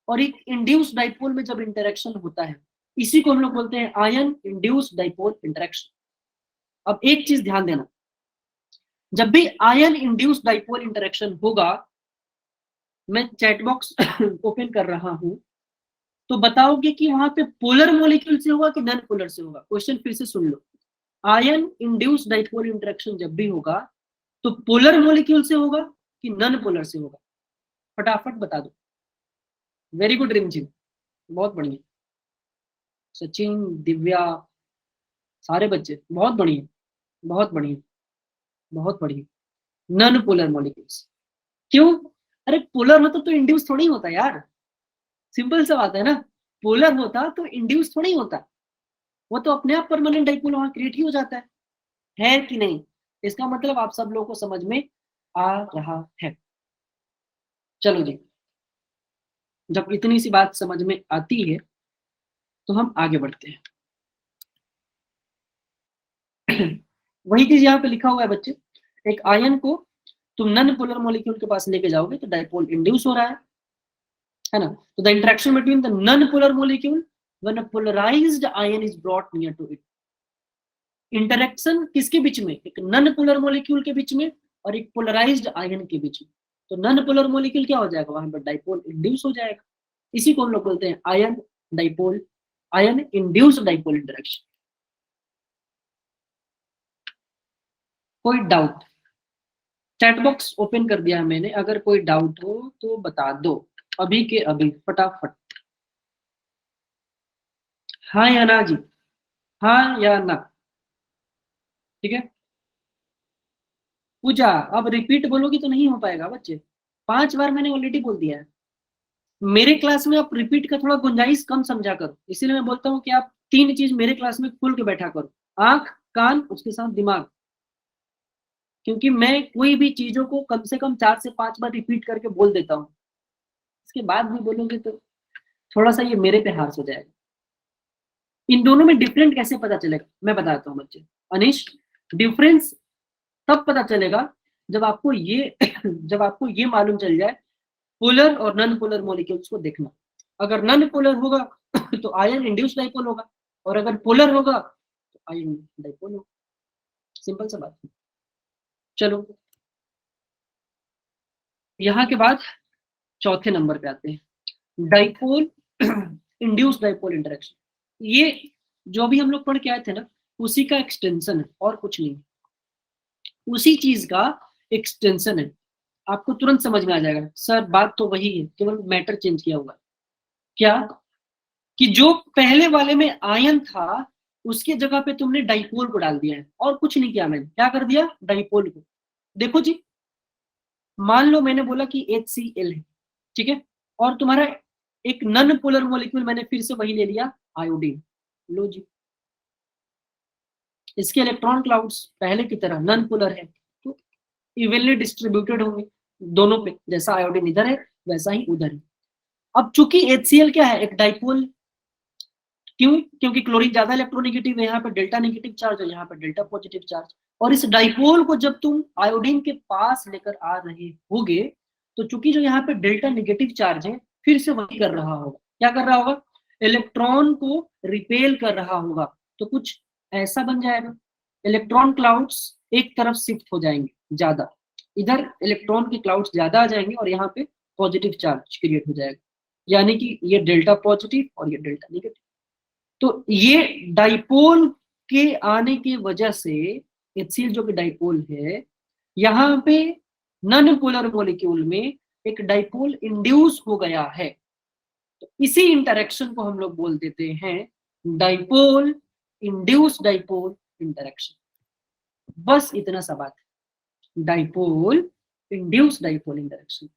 और एक इंड्यूस डाइपोल में जब इंटरेक्शन होता है, इसी को हम लोग बोलते हैं आयन इंड्यूस डाइपोल इंटरेक्शन। अब एक चीज ध्यान देना, जब भी आयन इंड्यूस डाइपोल इंटरेक्शन होगा, मैं चैट बॉक्स ओपन कर रहा हूं, तो बताओगे कि वहां पे पोलर मॉलिक्यूल से होगा कि नॉन पोलर से होगा? क्वेश्चन फिर से सुन लो। आयन इंड्यूस डाइपोल इंटरेक्शन जब भी होगा तो पोलर मॉलिक्यूल से होगा कि नॉन पोलर से होगा? फटाफट बता दो। वेरी गुड रिमझिम, बहुत बढ़िया। सचिन, दिव्या, सारे बच्चे बहुत बढ़िया, बहुत बढ़िया, बहुत बढ़िया। Non polar molecules. क्यों? अरे पोलर होता तो इंड्यूस थोड़ी होता यार, सिंपल सा बात है ना। पोलर होता तो इंड्यूस थोड़ी होता, वो तो अपने आप परमानेंट डाइपोल वहां क्रिएट ही हो जाता है कि नहीं? इसका मतलब आप सब लोगों को समझ में आ रहा है। चलो जी, जब इतनी सी बात समझ में आती है तो हम आगे बढ़ते हैं। वही चीज यहाँ पे लिखा हुआ है बच्चे, एक आयन को तुम नॉन पोलर मॉलिक्यूल के पास लेके जाओगे तो डाइपोल इंड्यूस हो रहा है ना? तो the interaction between the non polar molecule when a polarised ion is brought near to it. Interaction किसके बीच में? एक नॉन पोलर मॉलिक्यूल के बीच में और एक पोलराइज्ड आयन के बीच में। तो नॉन पोलर मॉलिक्यूल क्या हो जाएगा? वहां पर डाइपोल इंड्यूस हो जाएगा। इसी को हम लोग बोलते हैं ion dipole, ion induced dipole interaction. कोई डाउट? चैट बॉक्स ओपन कर दिया है मैंने, अगर कोई डाउट हो तो बता दो अभी के अभी, फटाफट। हाँ या ना जी? हाँ या ना? ठीक है। पूजा, अब रिपीट बोलोगी तो नहीं हो पाएगा बच्चे, 5 बार मैंने ऑलरेडी बोल दिया है। मेरे क्लास में आप रिपीट का थोड़ा गुंजाइश कम समझा करो, इसीलिए मैं बोलता हूँ कि आप 3 चीज मेरे क्लास में खुल के बैठा करो, आंख, कान, उसके साथ दिमाग। क्योंकि मैं कोई भी चीजों को कम से कम 4 से 5 बार रिपीट करके बोल देता हूँ, इसके बाद भी बोलोगे तो थोड़ा सा ये मेरे पे हार्श हो जाएगा। इन दोनों में डिफरेंट कैसे पता चलेगा? मैं बताता हूँ बच्चे। अनिश, डिफरेंस तब पता चलेगा जब आपको ये जब आपको ये मालूम चल जाए पोलर और नॉन पोलर मॉलिक्यूल्स को देखना। अगर नॉन पोलर होगा तो आयन इंड्यूस्ड डाइपोल होगा, और अगर पोलर होगा तो आयन डाइपोल होगा। सिंपल सा बात है। चलो यहाँ के बाद चौथे नंबर पे आते हैं, डाइपोल इंड्यूस्ड डाइपोल इंटरेक्शन। ये जो भी हम लोग पढ़ के आए थे ना, उसी का एक्सटेंशन है और कुछ नहीं, उसी चीज का एक्सटेंशन है। आपको तुरंत समझ में आ जाएगा सर बात तो वही है, केवल मैटर चेंज किया हुआ है। क्या? कि जो पहले वाले में आयन था उसके जगह पे तुमने डाइपोल को डाल दिया है, और कुछ नहीं किया। मैंने क्या कर दिया? डाइपोल को। देखो जी, मान लो मैंने बोला कि HCl है, ठीक है, और तुम्हारा एक नॉन पोलर मॉलिक्यूल मैंने फिर से वही ले लिया, आयोडीन। लो जी, इसके इलेक्ट्रॉन क्लाउड्स पहले की तरह नॉन पोलर है तो इवनली डिस्ट्रीब्यूटेड होंगे दोनों पे, जैसा आयोडीन इधर है वैसा ही उधर है। अब चूंकि HCl क्या है? एक डाइपोल क्यों? क्योंकि क्लोरीन ज्यादा इलेक्ट्रोनेगेटिव है, यहाँ पे डेल्टा नेगेटिव चार्ज है, यहाँ पे डेल्टा पॉजिटिव चार्ज। और इस डाइपोल को जब तुम आयोडीन के पास लेकर आ रहे होगे तो चूंकि जो यहाँ पे डेल्टा नेगेटिव चार्ज है फिर से वही कर रहा होगा। क्या कर रहा होगा? इलेक्ट्रॉन को रिपेल कर रहा होगा। तो कुछ ऐसा बन जाएगा, इलेक्ट्रॉन क्लाउड्स एक तरफ शिफ्ट हो जाएंगे ज्यादा, इधर इलेक्ट्रॉन के क्लाउड्स ज्यादा आ जाएंगे और यहाँ पे पॉजिटिव चार्ज क्रिएट हो जाएगा, यानी कि ये डेल्टा पॉजिटिव और ये डेल्टा नेगेटिव। तो ये डाइपोल के आने की वजह से HCl जो कि डाइपोल है, यहाँ पे नॉन पोलर मॉलिक्यूल में एक डाइपोल इंड्यूस हो गया है। तो इसी इंटरेक्शन को हम लोग बोल देते हैं डाइपोल इंड्यूस डाइपोल इंटरेक्शन। बस इतना सा बात है, डाइपोल इंड्यूस डाइपोल इंटरेक्शन।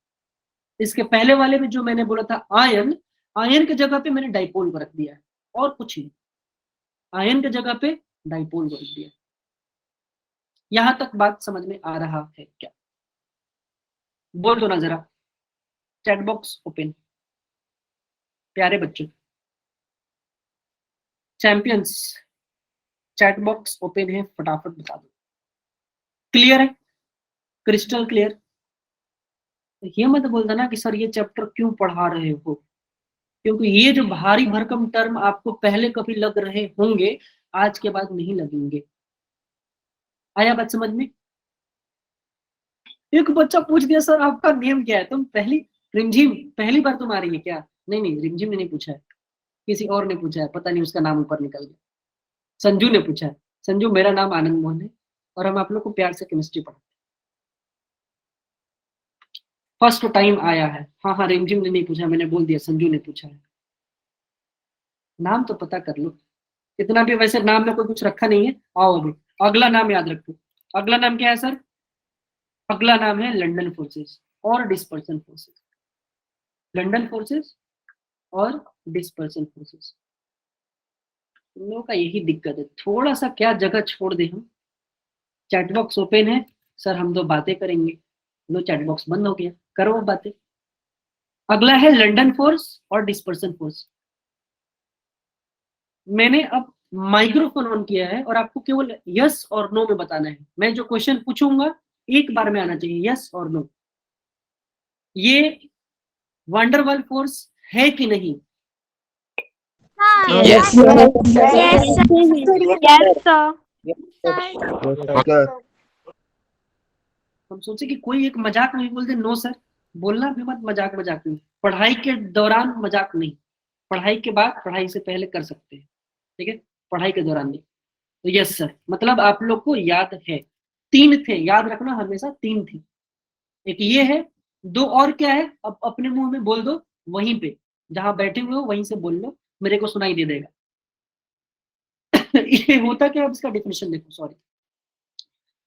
इसके पहले वाले में जो मैंने बोला था आयन, आयन की जगह पे मैंने डाइपोल को रख दिया है और कुछ नहीं, आयन की जगह पे डाइपोल को रख दिया। यहां तक बात समझ में आ रहा है क्या? बोल दो ना जरा, चैट बॉक्स ओपन। प्यारे बच्चों, चैंपियंस, चैट बॉक्स ओपन है, फटाफट बता दो। क्लियर है? Crystal clear? ये मत बोलना ना कि सर ये चैप्टर क्यों पढ़ा रहे हो, क्योंकि ये जो भारी भरकम टर्म आपको पहले कभी लग रहे होंगे आज के बाद नहीं लगेंगे। आया बात समझ में? एक बच्चा पूछ दिया सर आपका नेम क्या है? तुम रिमझिम पहली बार तुम आ रही है क्या? नहीं नहीं, रिमझिम ने नहीं पूछा है, किसी और ने पूछा है, पता नहीं उसका नाम ऊपर निकल गया। संजू ने पूछा है। संजू, मेरा नाम आनंद मोहन है और हम आप लोग को प्यार से केमिस्ट्री पढ़ाते हैं। फर्स्ट टाइम आया है। हाँ हाँ, रिमझिम ने नहीं पूछा, मैंने बोल दिया संजू ने पूछा है। नाम तो पता कर लो, इतना भी वैसे नाम में कोई कुछ रखा नहीं है। आओ अभी अगला नाम याद रखो। अगला नाम क्या है सर? अगला नाम है लंदन फोर्सेस और डिस्पर्सन फोर्सेस। लंदन फोर्सेस और डिस्पर्सन फोर्सेस, तुम लोगों का यही दिक्कत है, थोड़ा सा क्या जगह छोड़ दे हम। चैट बॉक्स ओपन है, सर हम दो बातें करेंगे, लो चैट बॉक्स बंद हो गया, करो बातें। अगला है लंदन फोर्स और डिस्पर्सन फोर्स। मैंने अब माइक्रोफोन ऑन किया है और आपको केवल यस और नो में बताना है। मैं जो क्वेश्चन पूछूंगा एक बार में आना चाहिए, यस और नो। ये वंडरवॉल फोर्स है कि नहीं? Yes. Yes, sir. हम सोचे कि कोई एक मजाक में बोल दे नो सर, बोलना भी मत मजाक मजाक में। पढ़ाई के दौरान मजाक नहीं, पढ़ाई के बाद, पढ़ाई से पहले कर सकते हैं, ठीक है? पढ़ाई के दौरान नहीं। तो यस सर मतलब आप लोग को याद है, 3 थे, याद रखना हमेशा 3 थी। एक ये है, 2 और क्या है? अब अपने मुंह में बोल दो, वहीं पे जहां बैठे हुए हो वहीं से बोल लो, मेरे को सुनाई दे देगा। ये होता क्या है, इसका डेफिनेशन देखो। Sorry,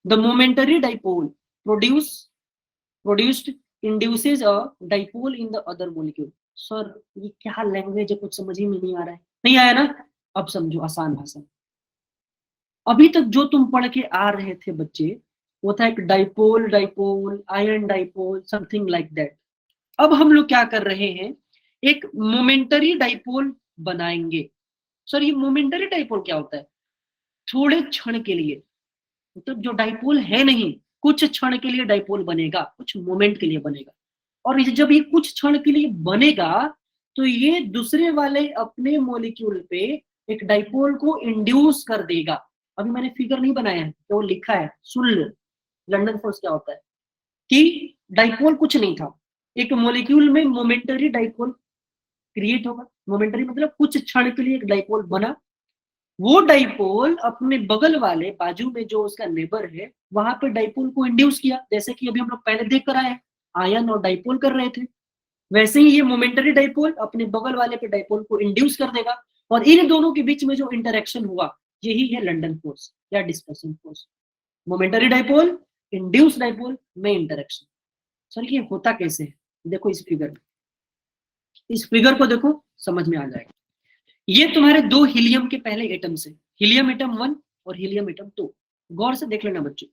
the momentary dipole produced induces a dipole in the other molecule। Sir ये क्या लैंग्वेज है, कुछ समझ ही में नहीं आ रहा है। नहीं आया ना? अब समझो, आसान भाषा। अभी तक जो तुम पढ़ के आ रहे थे बच्चे, वो था एक dipole, dipole, ion dipole, something like that. अब हम लोग क्या कर रहे हैं, एक मोमेंटरी डाइपोल बनाएंगे। सर ये मोमेंटरी डाइपोल क्या होता है? थोड़े क्षण के लिए, मतलब जो डाइपोल है नहीं, कुछ क्षण के लिए डाइपोल बनेगा, कुछ मोमेंट के लिए बनेगा। और जब ये कुछ क्षण के लिए बनेगा तो ये दूसरे वाले अपने मॉलिक्यूल पे एक डाइपोल को इंड्यूस कर देगा। अभी मैंने फिगर नहीं बनाया है, तो लिखा है, सुन लो। लंदन फोर्स क्या होता है कि डाइपोल कुछ नहीं था, एक मॉलिक्यूल में मोमेंटरी डाइपोल क्रिएट होगा। मोमेंटरी मतलब कुछ क्षण के लिए एक डाइपोल बना, वो डाइपोल अपने बगल वाले, बाजू में जो उसका नेबर है, वहां पे डाइपोल को इंड्यूस किया। जैसे कि अभी हम लोग पहले देख कर आए, आयन और डाइपोल कर रहे थे, वैसे ही ये मोमेंटरी डाइपोल अपने बगल वाले पे डाइपोल को इंड्यूस कर देगा। और इन दोनों के बीच में जो इंटरेक्शन हुआ, यही है लंदन फोर्स या dispersion force. Momentary dipole, induce dipole में इंटरेक्शन। सर ये होता कैसे है? देखो इस फिगर में, इस फिगर को देखो, समझ में आ जाएगा। ये तुम्हारे 2 हीलियम के पहले एटम से, हीलियम एटम 1 और हीलियम एटम 2। गौर से देख लेना बच्चों,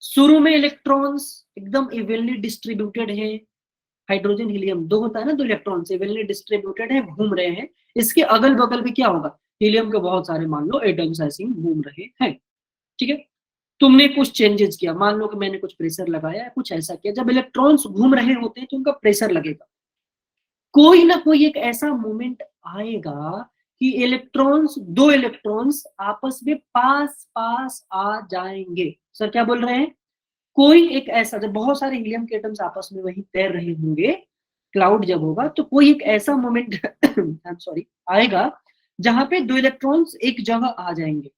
शुरू में इलेक्ट्रॉन्स एकदम इवनली डिस्ट्रीब्यूटेड है, हाइड्रोजन हीलियम दो होता है ना, दो इलेक्ट्रॉन इवनली डिस्ट्रीब्यूटेड है, घूम रहे हैं, इसके अगल बगल भी क्या होगा, हीलियम के बहुत सारे मान लो एटम्स ऐसे ही घूम रहे हैं। ठीक है, तुमने कुछ चेंजेस किया, मान लो कि मैंने कुछ प्रेशर लगाया, कुछ ऐसा किया, जब इलेक्ट्रॉन्स घूम रहे होते हैं तो उनका प्रेशर लगेगा, कोई ना कोई एक ऐसा मोमेंट आएगा कि इलेक्ट्रॉन्स, दो इलेक्ट्रॉन्स आपस में पास पास आ जाएंगे। सर क्या बोल रहे हैं, कोई एक ऐसा, जब बहुत सारे हीलियम के एटम्स आपस में वहीं तैर रहे होंगे, क्लाउड जब होगा, तो कोई एक ऐसा मोमेंट सॉरी आएगा जहां पे दो इलेक्ट्रॉन्स एक जगह आ जाएंगे,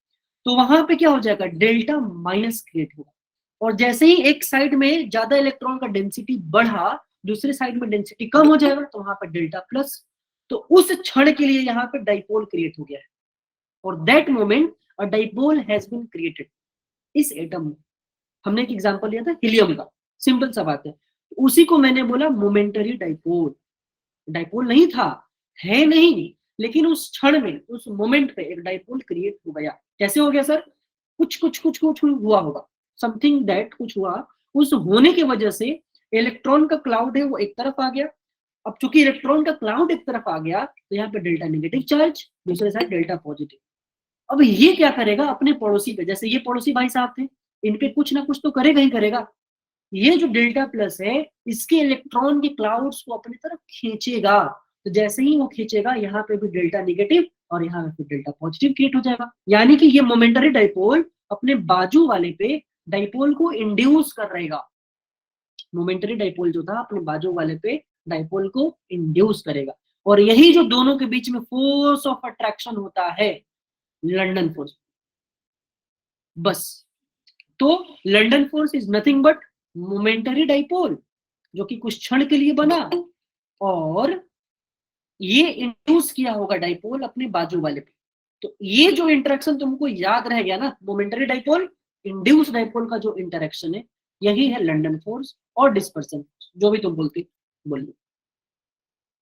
तो वहां पे क्या हो जाएगा, डेल्टा माइनस क्रिएट होगा, और जैसे ही एक साइड में ज्यादा इलेक्ट्रॉन का डेंसिटी बढ़ा, दूसरे साइड में डेंसिटी कम हो जाएगा, तो वहां पर डेल्टा प्लस, तो उस क्षण के लिए यहाँ पे डाइपोल क्रिएट हो गया है, और that moment a dipole has been created. इस एटम में हमने एक एग्जांपल लिया था हीलियम का, सिंपल सा बात है, उसी को मैंने बोला मोमेंटरी डाइपोल। डाइपोल नहीं था, है नहीं, लेकिन उस क्षण में, उस मोमेंट पे एक डाइपोल क्रिएट हो गया। कैसे हो गया सर, कुछ कुछ कुछ कुछ हुआ होगा, समथिंग दैट कुछ हुआ, उस होने की वजह से इलेक्ट्रॉन का क्लाउड है वो एक तरफ आ गया। अब चूंकि इलेक्ट्रॉन का क्लाउड एक तरफ आ गया, तो यहाँ पे डेल्टा नेगेटिव चार्ज, दूसरे साइड डेल्टा पॉजिटिव। अब ये क्या करेगा अपने पड़ोसी पे, जैसे ये पड़ोसी भाई साहब थे, इन पे कुछ ना कुछ तो करेगा ही करेगा। ये जो डेल्टा प्लस है, इसके इलेक्ट्रॉन के क्लाउड्स को अपनी तरफ खींचेगा, तो जैसे ही वो खींचेगा, यहाँ पे भी डेल्टा नेगेटिव और यहाँ पे डेल्टा पॉजिटिव क्रिएट हो जाएगा, यानी कि ये मोमेंटरी डाइपोल अपने बाजू वाले पे डाइपोल को इंड्यूस कर रहेगा। मोमेंटरी डाइपोल जो था अपने बाजू वाले पे डाइपोल को इंड्यूस करेगा, और यही जो दोनों के बीच में फोर्स ऑफ अट्रैक्शन होता है, लंडन फोर्स। बस, तो London force is nothing but momentary dipole, जो कि कुछ क्षण के लिए बना, और ये इंड्यूस किया होगा डाइपोल अपने बाजू वाले पे। तो ये जो इंटरेक्शन तुमको याद रह गया ना, मोमेंटरी डाइपोल इंड्यूस डाइपोल का जो इंटरेक्शन है, यही है लंडन फोर्स और डिस्पर्सन फोर्स, जो भी तुम बोलते बोल लो।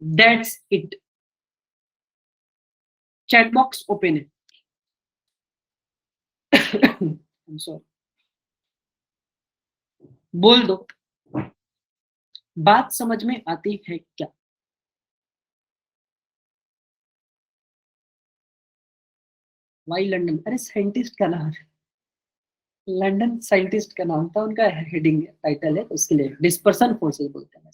That's it. Chat box open है। सॉरी, बोल दो, बात समझ में आती है क्या? वाई लंडन, अरे साइंटिस्ट का नाम है लंडन, साइंटिस्ट का नाम था, उनका हेडिंग टाइटल है, तो उसके लिए डिस्पर्सन फोर्सेस बोलते हैं।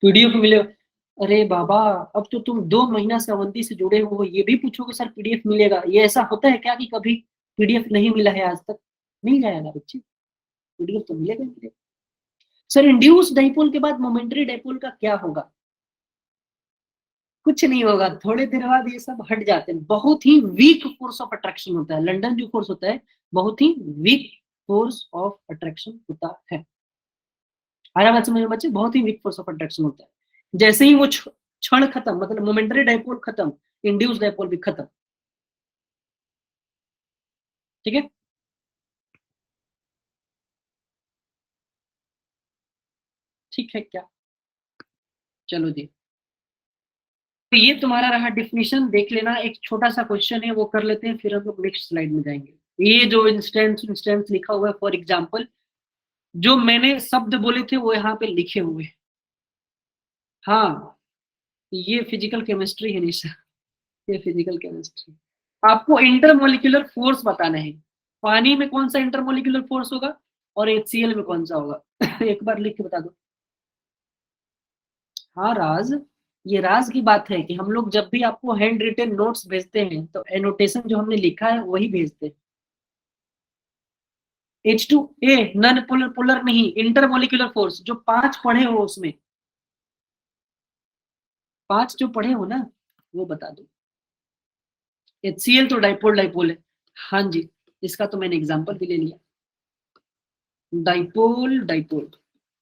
पीडीएफ मिले, अरे बाबा अब तो तुम 2 महीना से अवंती से जुड़े हो, ये भी पूछोगे सर पीडीएफ मिलेगा? ये ऐसा होता है क्या कि कभी पीडीएफ नहीं मिला है आज तक? मिल जाएगा बच्चे, पीडीएफ तो मिलेगा ही। सर इंड्यूस डाइपोल के बाद मोमेंटरी डाइपोल का क्या होगा? कुछ नहीं होगा, थोड़े देर बाद ये सब हट जाते हैं। बहुत ही वीक फोर्स ऑफ अट्रैक्शन होता है लंडन जो फोर्स होता है, बहुत ही वीक फोर्स ऑफ अट्रैक्शन होता है। आया बात समझ में बच्चे? बहुत ही वीक फोर्स ऑफ अट्रैक्शन होता है। जैसे ही वो क्षण खत्म, मतलब मोमेंटरी डाइपोल खत्म, इंड्यूस डाइपोल भी खत्म। ठीक है, ठीक है क्या? चलो जी, तो ये तुम्हारा रहा डिफिनीशन, देख लेना। एक छोटा सा क्वेश्चन है वो कर लेते हैं, फिर हम लोग नेक्स्ट स्लाइड में जाएंगे। ये जो इंस्टेंस लिखा हुआ है, फॉर एग्जाम्पल जो मैंने शब्द बोले थे वो यहाँ पे लिखे हुए। हाँ, ये फिजिकल केमिस्ट्री है निशा, ये फिजिकल केमिस्ट्री। आपको इंटरमोलिकुलर फोर्स बताना है, पानी में कौन सा इंटरमोलिकुलर फोर्स होगा और HCl में कौन सा होगा। एक बार लिख के बता दो। हाँ राज, ये राज की बात है कि हम लोग जब भी आपको हैंड रिटन नोट्स भेजते हैं, तो एनोटेशन जो हमने लिखा है वही भेजते हैं। H2A नन पोलर, पोलर नहीं, इंटरमोलिकुलर फोर्स जो 5 पढ़े हो, उसमें 5 जो पढ़े हो ना, वो बता दो। HCl तो डाइपोल डाइपोल है। हाँ जी, इसका तो मैंने एग्जांपल भी ले लिया, डाइपोल डाइपोल।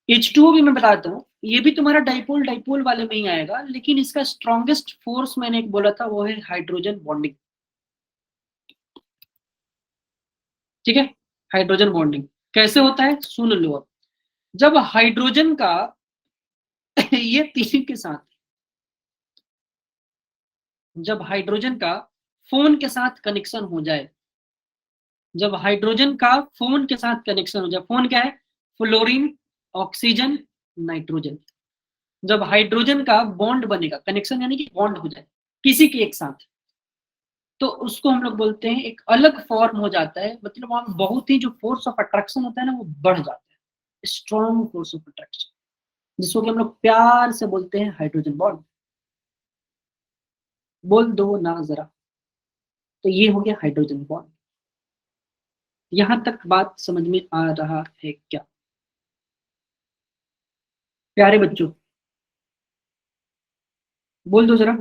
H2O भी मैं बताता हूँ, ये भी तुम्हारा डाइपोल डाइपोल वाले में ही आएगा, लेकिन इसका स्ट्रॉन्गेस्ट फोर्स मैंने एक बोला था, वो है हाइड्रोजन बॉन्डिंग। ठीक है, हाइड्रोजन बॉन्डिंग कैसे होता है सुन लो। अब जब हाइड्रोजन का ये तीन के साथ, जब हाइड्रोजन का फोन के साथ कनेक्शन हो जाए, जब हाइड्रोजन का फोन के साथ कनेक्शन हो जाए, फोन क्या है? Fluorine, oxygen, nitrogen. जब हाइड्रोजन का बॉन्ड बनेगा, कनेक्शन यानी कि बॉन्ड हो जाए किसी के एक साथ, तो उसको हम लोग बोलते हैं एक अलग फॉर्म हो जाता है, मतलब वहां बहुत ही जो फोर्स ऑफ अट्रैक्शन होता है ना वो बढ़ जाता है, स्ट्रॉन्ग फोर्स ऑफ अट्रैक्शन, जिसको कि हम लोग प्यार से बोलते हैं हाइड्रोजन बॉन्ड। बोल दो ना जरा। तो ये हो गया हाइड्रोजन बॉन्ड। यहां तक बात समझ में आ रहा है क्या प्यारे बच्चों? बोल दो जरा।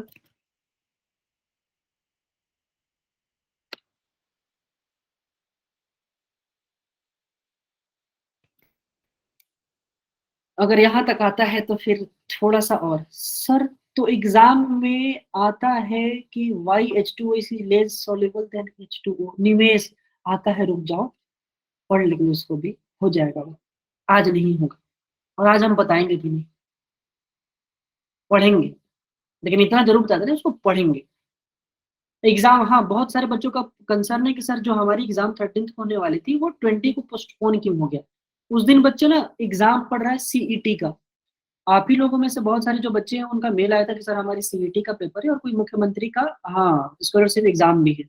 अगर यहां तक आता है तो फिर थोड़ा सा और सर, तो एग्जाम में आता है कि YH2O is less soluble then H2O। Nimesh आता है, रुक जाओ, पढ़ लेंगे उसको भी, हो जाएगा वो, आज नहीं होगा, और आज हम बताएंगे भी नहीं, पढ़ेंगे, लेकिन इतना जरूर बता दें उसको पढ़ेंगे। एग्जाम, हाँ, बहुत सारे बच्चों का कंसर्न है कि सर जो हमारी एग्जाम 13 को होने वाली थी वो 20 को पोस्टपोन क्यों हो गया। उस दिन बच्चे ना एग्जाम पढ़ रहा है सीईटी का। आप ही लोगों में से बहुत सारे जो बच्चे हैं उनका मेल आया था कि सर हमारी सीईटी का पेपर है और कोई मुख्यमंत्री का, हाँ, स्कॉलरशिप एग्जाम भी है।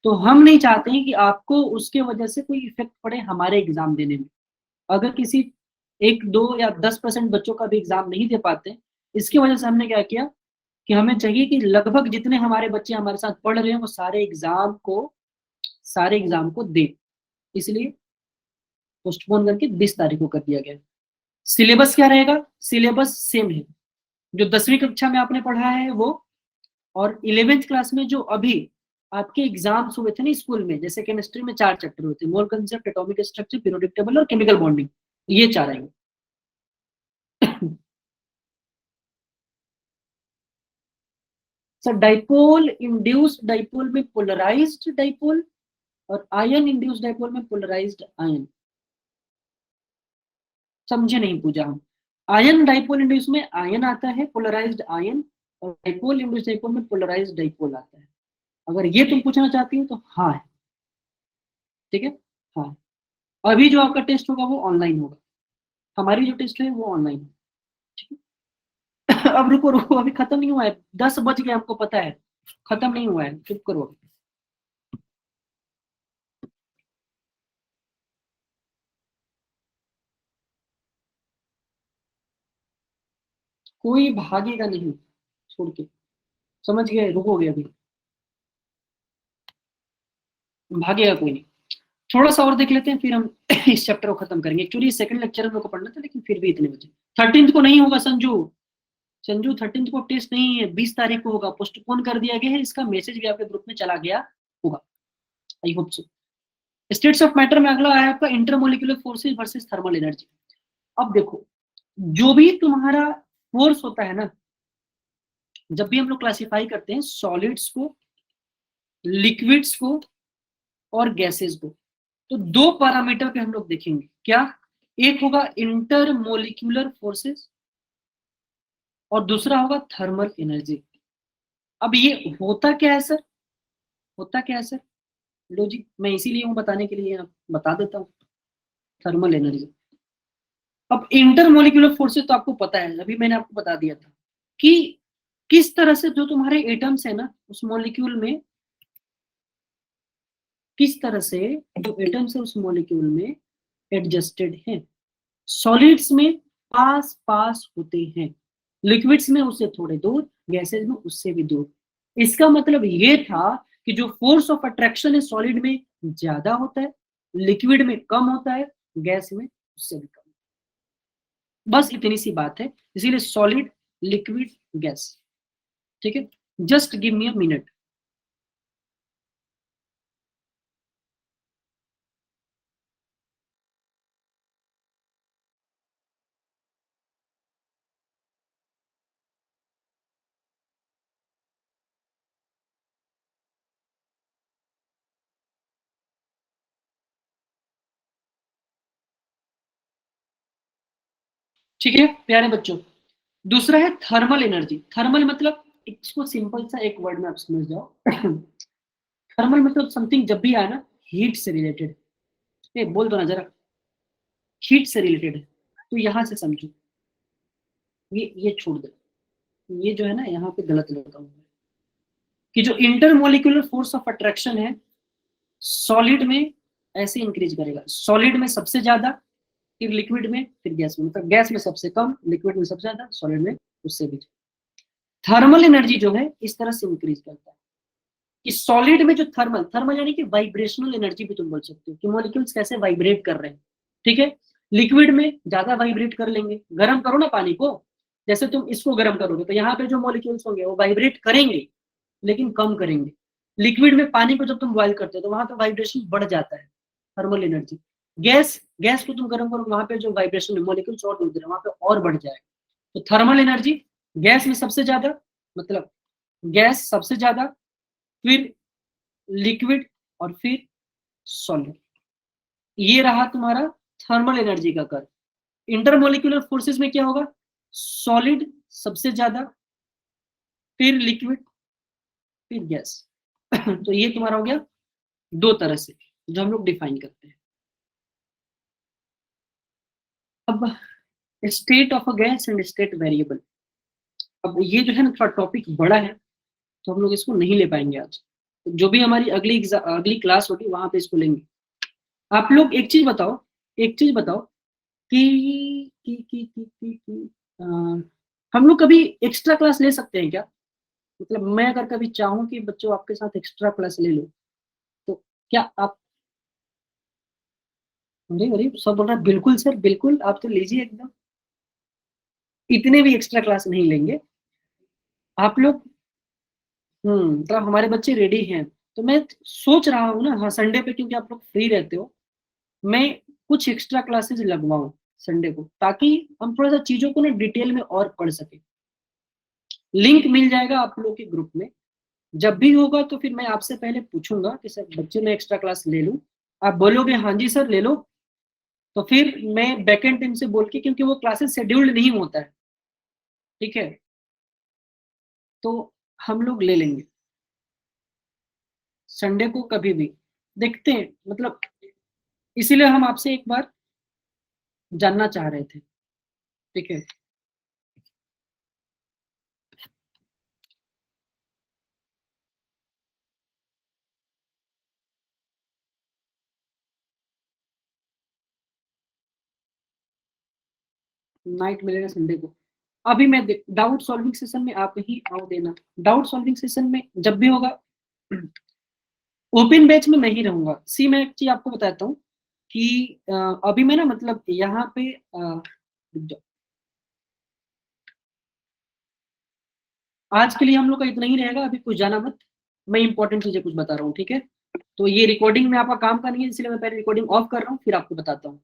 तो हम नहीं चाहते हैं कि आपको उसके वजह से कोई इफेक्ट पड़े हमारे एग्जाम देने में। अगर किसी 1, 2 या 10% बच्चों का भी एग्जाम नहीं दे पाते, इसकी वजह से हमने क्या किया कि हमें चाहिए कि लगभग जितने हमारे बच्चे हमारे साथ पढ़ रहे हैं वो सारे एग्जाम को दे, इसलिए पोस्टपोन करके 20 तारीख को कर दिया गया। सिलेबस क्या रहेगा? सिलेबस सेम है, जो 10वीं कक्षा में आपने पढ़ा है वो, और 11th क्लास में जो अभी आपके एग्जाम्स हुए थे ना स्कूल में, जैसे केमिस्ट्री में 4 चैप्टर हुए थे, मोल concept, atomic structure, periodic table और केमिकल बॉन्डिंग, ये 4 आएंगे। सर डाइपोल इंड्यूस्ड डाइपोल में पोलराइज्ड डाइपोल और आयन इंड्यूस्ड डाइपोल में पोलराइज्ड आयन, समझे नहीं पूजा हम। आयन डाइपोल इंड्यूस में आयन आता है, पोलराइज्ड आयन, और डाइपोल इंड्यूस डाइपोल में पोलराइज्ड डाइपोल आता है। अगर ये तुम पूछना चाहती हो तो हाँ है, ठीक है, हाँ। अभी जो आपका टेस्ट होगा वो ऑनलाइन होगा, हमारी जो टेस्ट है वो ऑनलाइन है, ठीक है। अब रुको रुको, अभी खत्म नहीं हुआ है, 10 बज गए, हमको पता है, खत्म नहीं हुआ है, चुप करो अभी। कोई भागेगा नहीं छोड़ के, समझ गए? रुकोगे अभी, भागेगा कोई नहीं। थोड़ा सा और देख लेते हैं फिर हम इस चैप्टर को खत्म करेंगे। एक्चुअली सेकंड लेक्चर हम लोग को पढ़ना था, लेकिन फिर भी इतने बजे। 13 को नहीं होगा संजू, संजू 13 को टेस्ट नहीं है, 20 तारीख को होगा, पोस्टपोन कर दिया गया है, इसका मैसेज भी आपके ग्रुप में चला गया होगा, I hope so. States of matter में अगला है आपका intermolecular forces versus thermal energy. अब देखो, जो भी तुम्हारा फोर्स होता है ना, जब भी हम लोग क्लासिफाई करते हैं सॉलिड्स को, लिक्विड्स को और गैसेस को, तो 2 पैरामीटर पे हम लोग देखेंगे। क्या? एक होगा इंटरमोलिक्यूलर फोर्सेस और दूसरा होगा थर्मल एनर्जी। अब ये होता क्या है सर? होता क्या है सर? लो जी, मैं इसीलिए हूं बताने के लिए, बता देता हूँ। थर्मल एनर्जी, अब इंटरमोलिक्यूलर फोर्सेस तो आपको पता है, अभी मैंने आपको बता दिया था कि किस तरह से जो तुम्हारे एटम्स है ना उस मॉलिक्यूल में, किस तरह से जो एटम्स है उस मॉलिक्यूल में एडजस्टेड है। सॉलिड्स में पास पास होते हैं, लिक्विड्स में उससे थोड़े दूर, गैसेज में उससे भी दूर। इसका मतलब ये था कि जो फोर्स ऑफ अट्रैक्शन है सॉलिड में ज्यादा होता है, लिक्विड में कम होता है, गैस में उससे भी कम। बस इतनी सी बात है, इसीलिए सॉलिड, लिक्विड, गैस, ठीक है। Just give me a minute. ठीक है प्यारे बच्चों, दूसरा है थर्मल एनर्जी। थर्मल मतलब, इसको सिंपल सा एक वर्ड में आप समझ जाओ। थर्मल मतलब समथिंग जब भी आए ना हीट से रिलेटेड, बोल दो ना जरा, हीट से रिलेटेड है, तो यहां से समझो। ये छोड़ दे, ये जो है ना यहाँ पे गलत लिखा हुआ है कि जो इंटरमोलिकुलर फोर्स ऑफ अट्रैक्शन है सॉलिड में ऐसे इंक्रीज करेगा, सॉलिड में सबसे ज्यादा, फिर लिक्विड में, फिर गैस में, मतलब गैस में सबसे कम, लिक्विड में सबसे ज्यादा, सॉलिड में उससे भी। थर्मल एनर्जी जो है इस तरह से इंक्रीज करता है कि सॉलिड में जो थर्मल यानी कि वाइब्रेशनल एनर्जी भी तुम बोल सकते हो कि मॉलिक्यूल्स कैसे वाइब्रेट कर रहे हैं, ठीक है। लिक्विड में ज्यादा वाइब्रेट कर लेंगे, गर्म करो ना पानी को, जैसे तुम इसको गर्म करोगे तो यहाँ पे जो मॉलिक्यूल्स होंगे वो वाइब्रेट करेंगे लेकिन कम करेंगे। लिक्विड में पानी को जब तुम बॉइल करते हो तो वहां पे वाइब्रेशन बढ़ जाता है, थर्मल एनर्जी। गैस को तुम गर्म करो, वहां पे जो वाइब्रेशन मॉलिक्यूल्स और दूर वहां पे और बढ़ जाएगा। तो थर्मल एनर्जी गैस में सबसे ज्यादा, मतलब गैस सबसे ज्यादा, फिर लिक्विड और फिर सॉलिड। ये रहा तुम्हारा थर्मल एनर्जी का कर्व। इंटरमोलिकुलर फोर्सेस में क्या होगा, सॉलिड सबसे ज्यादा, फिर लिक्विड, फिर गैस। तो ये तुम्हारा हो गया दो तरह से जो हम लोग डिफाइन करते हैं। अब state of a gas and state variable, अब ये जो है ना थोड़ा टॉपिक बड़ा है तो हम लोग इसको नहीं ले पाएंगे आज, तो जो भी हमारी अगली क्लास होगी वहां पे इसको लेंगे। आप लोग एक चीज बताओ कि हम लोग कभी एक्स्ट्रा क्लास ले सकते हैं क्या? मतलब मैं अगर कभी चाहूँ कि बच्चों आपके साथ एक्स्ट्रा क्लास ले लो तो क्या आप? अरे सब बोल रहा है बिल्कुल सर बिल्कुल, आप तो लीजिए एकदम, इतने भी एक्स्ट्रा क्लास नहीं लेंगे आप लोग। मतलब हमारे बच्चे रेडी हैं, तो मैं सोच रहा हूँ ना, हाँ संडे पे क्योंकि आप लोग फ्री रहते हो, मैं कुछ एक्स्ट्रा क्लासेस लगवाऊं संडे को, ताकि हम थोड़ा सा चीजों को ना डिटेल में और पढ़ सके। लिंक मिल जाएगा आप लोग के ग्रुप में, जब भी होगा तो फिर मैं आपसे पहले पूछूंगा कि सर बच्चे मैं एक्स्ट्रा क्लास ले लूं, आप बोलोगे हाँ जी सर ले लो, तो फिर मैं बैकएंड टीम से बोल के, क्योंकि वो क्लासेस शेड्यूल्ड नहीं होता है, ठीक है, तो हम लोग ले लेंगे संडे को कभी भी, देखते हैं, मतलब इसीलिए हम आपसे एक बार जानना चाह रहे थे, ठीक है। नाइट मिलेगा संडे को। अभी मैं डाउट सॉल्विंग सेशन में आप ही आओ देना, डाउट सॉल्विंग सेशन में जब भी होगा ओपन बैच में मैं ही रहूंगा। सी मैं एक चीज आपको बताता हूँ कि अभी मैं ना मतलब यहाँ पे आज के लिए हम लोग का इतना ही रहेगा, अभी कुछ जाना मत, मैं इंपॉर्टेंट चीजें कुछ बता रहा हूँ, ठीक है। तो ये रिकॉर्डिंग में आपका काम का नहीं है, इसलिए मैं पहले रिकॉर्डिंग ऑफ कर रहा हूँ फिर आपको बताता हूँ।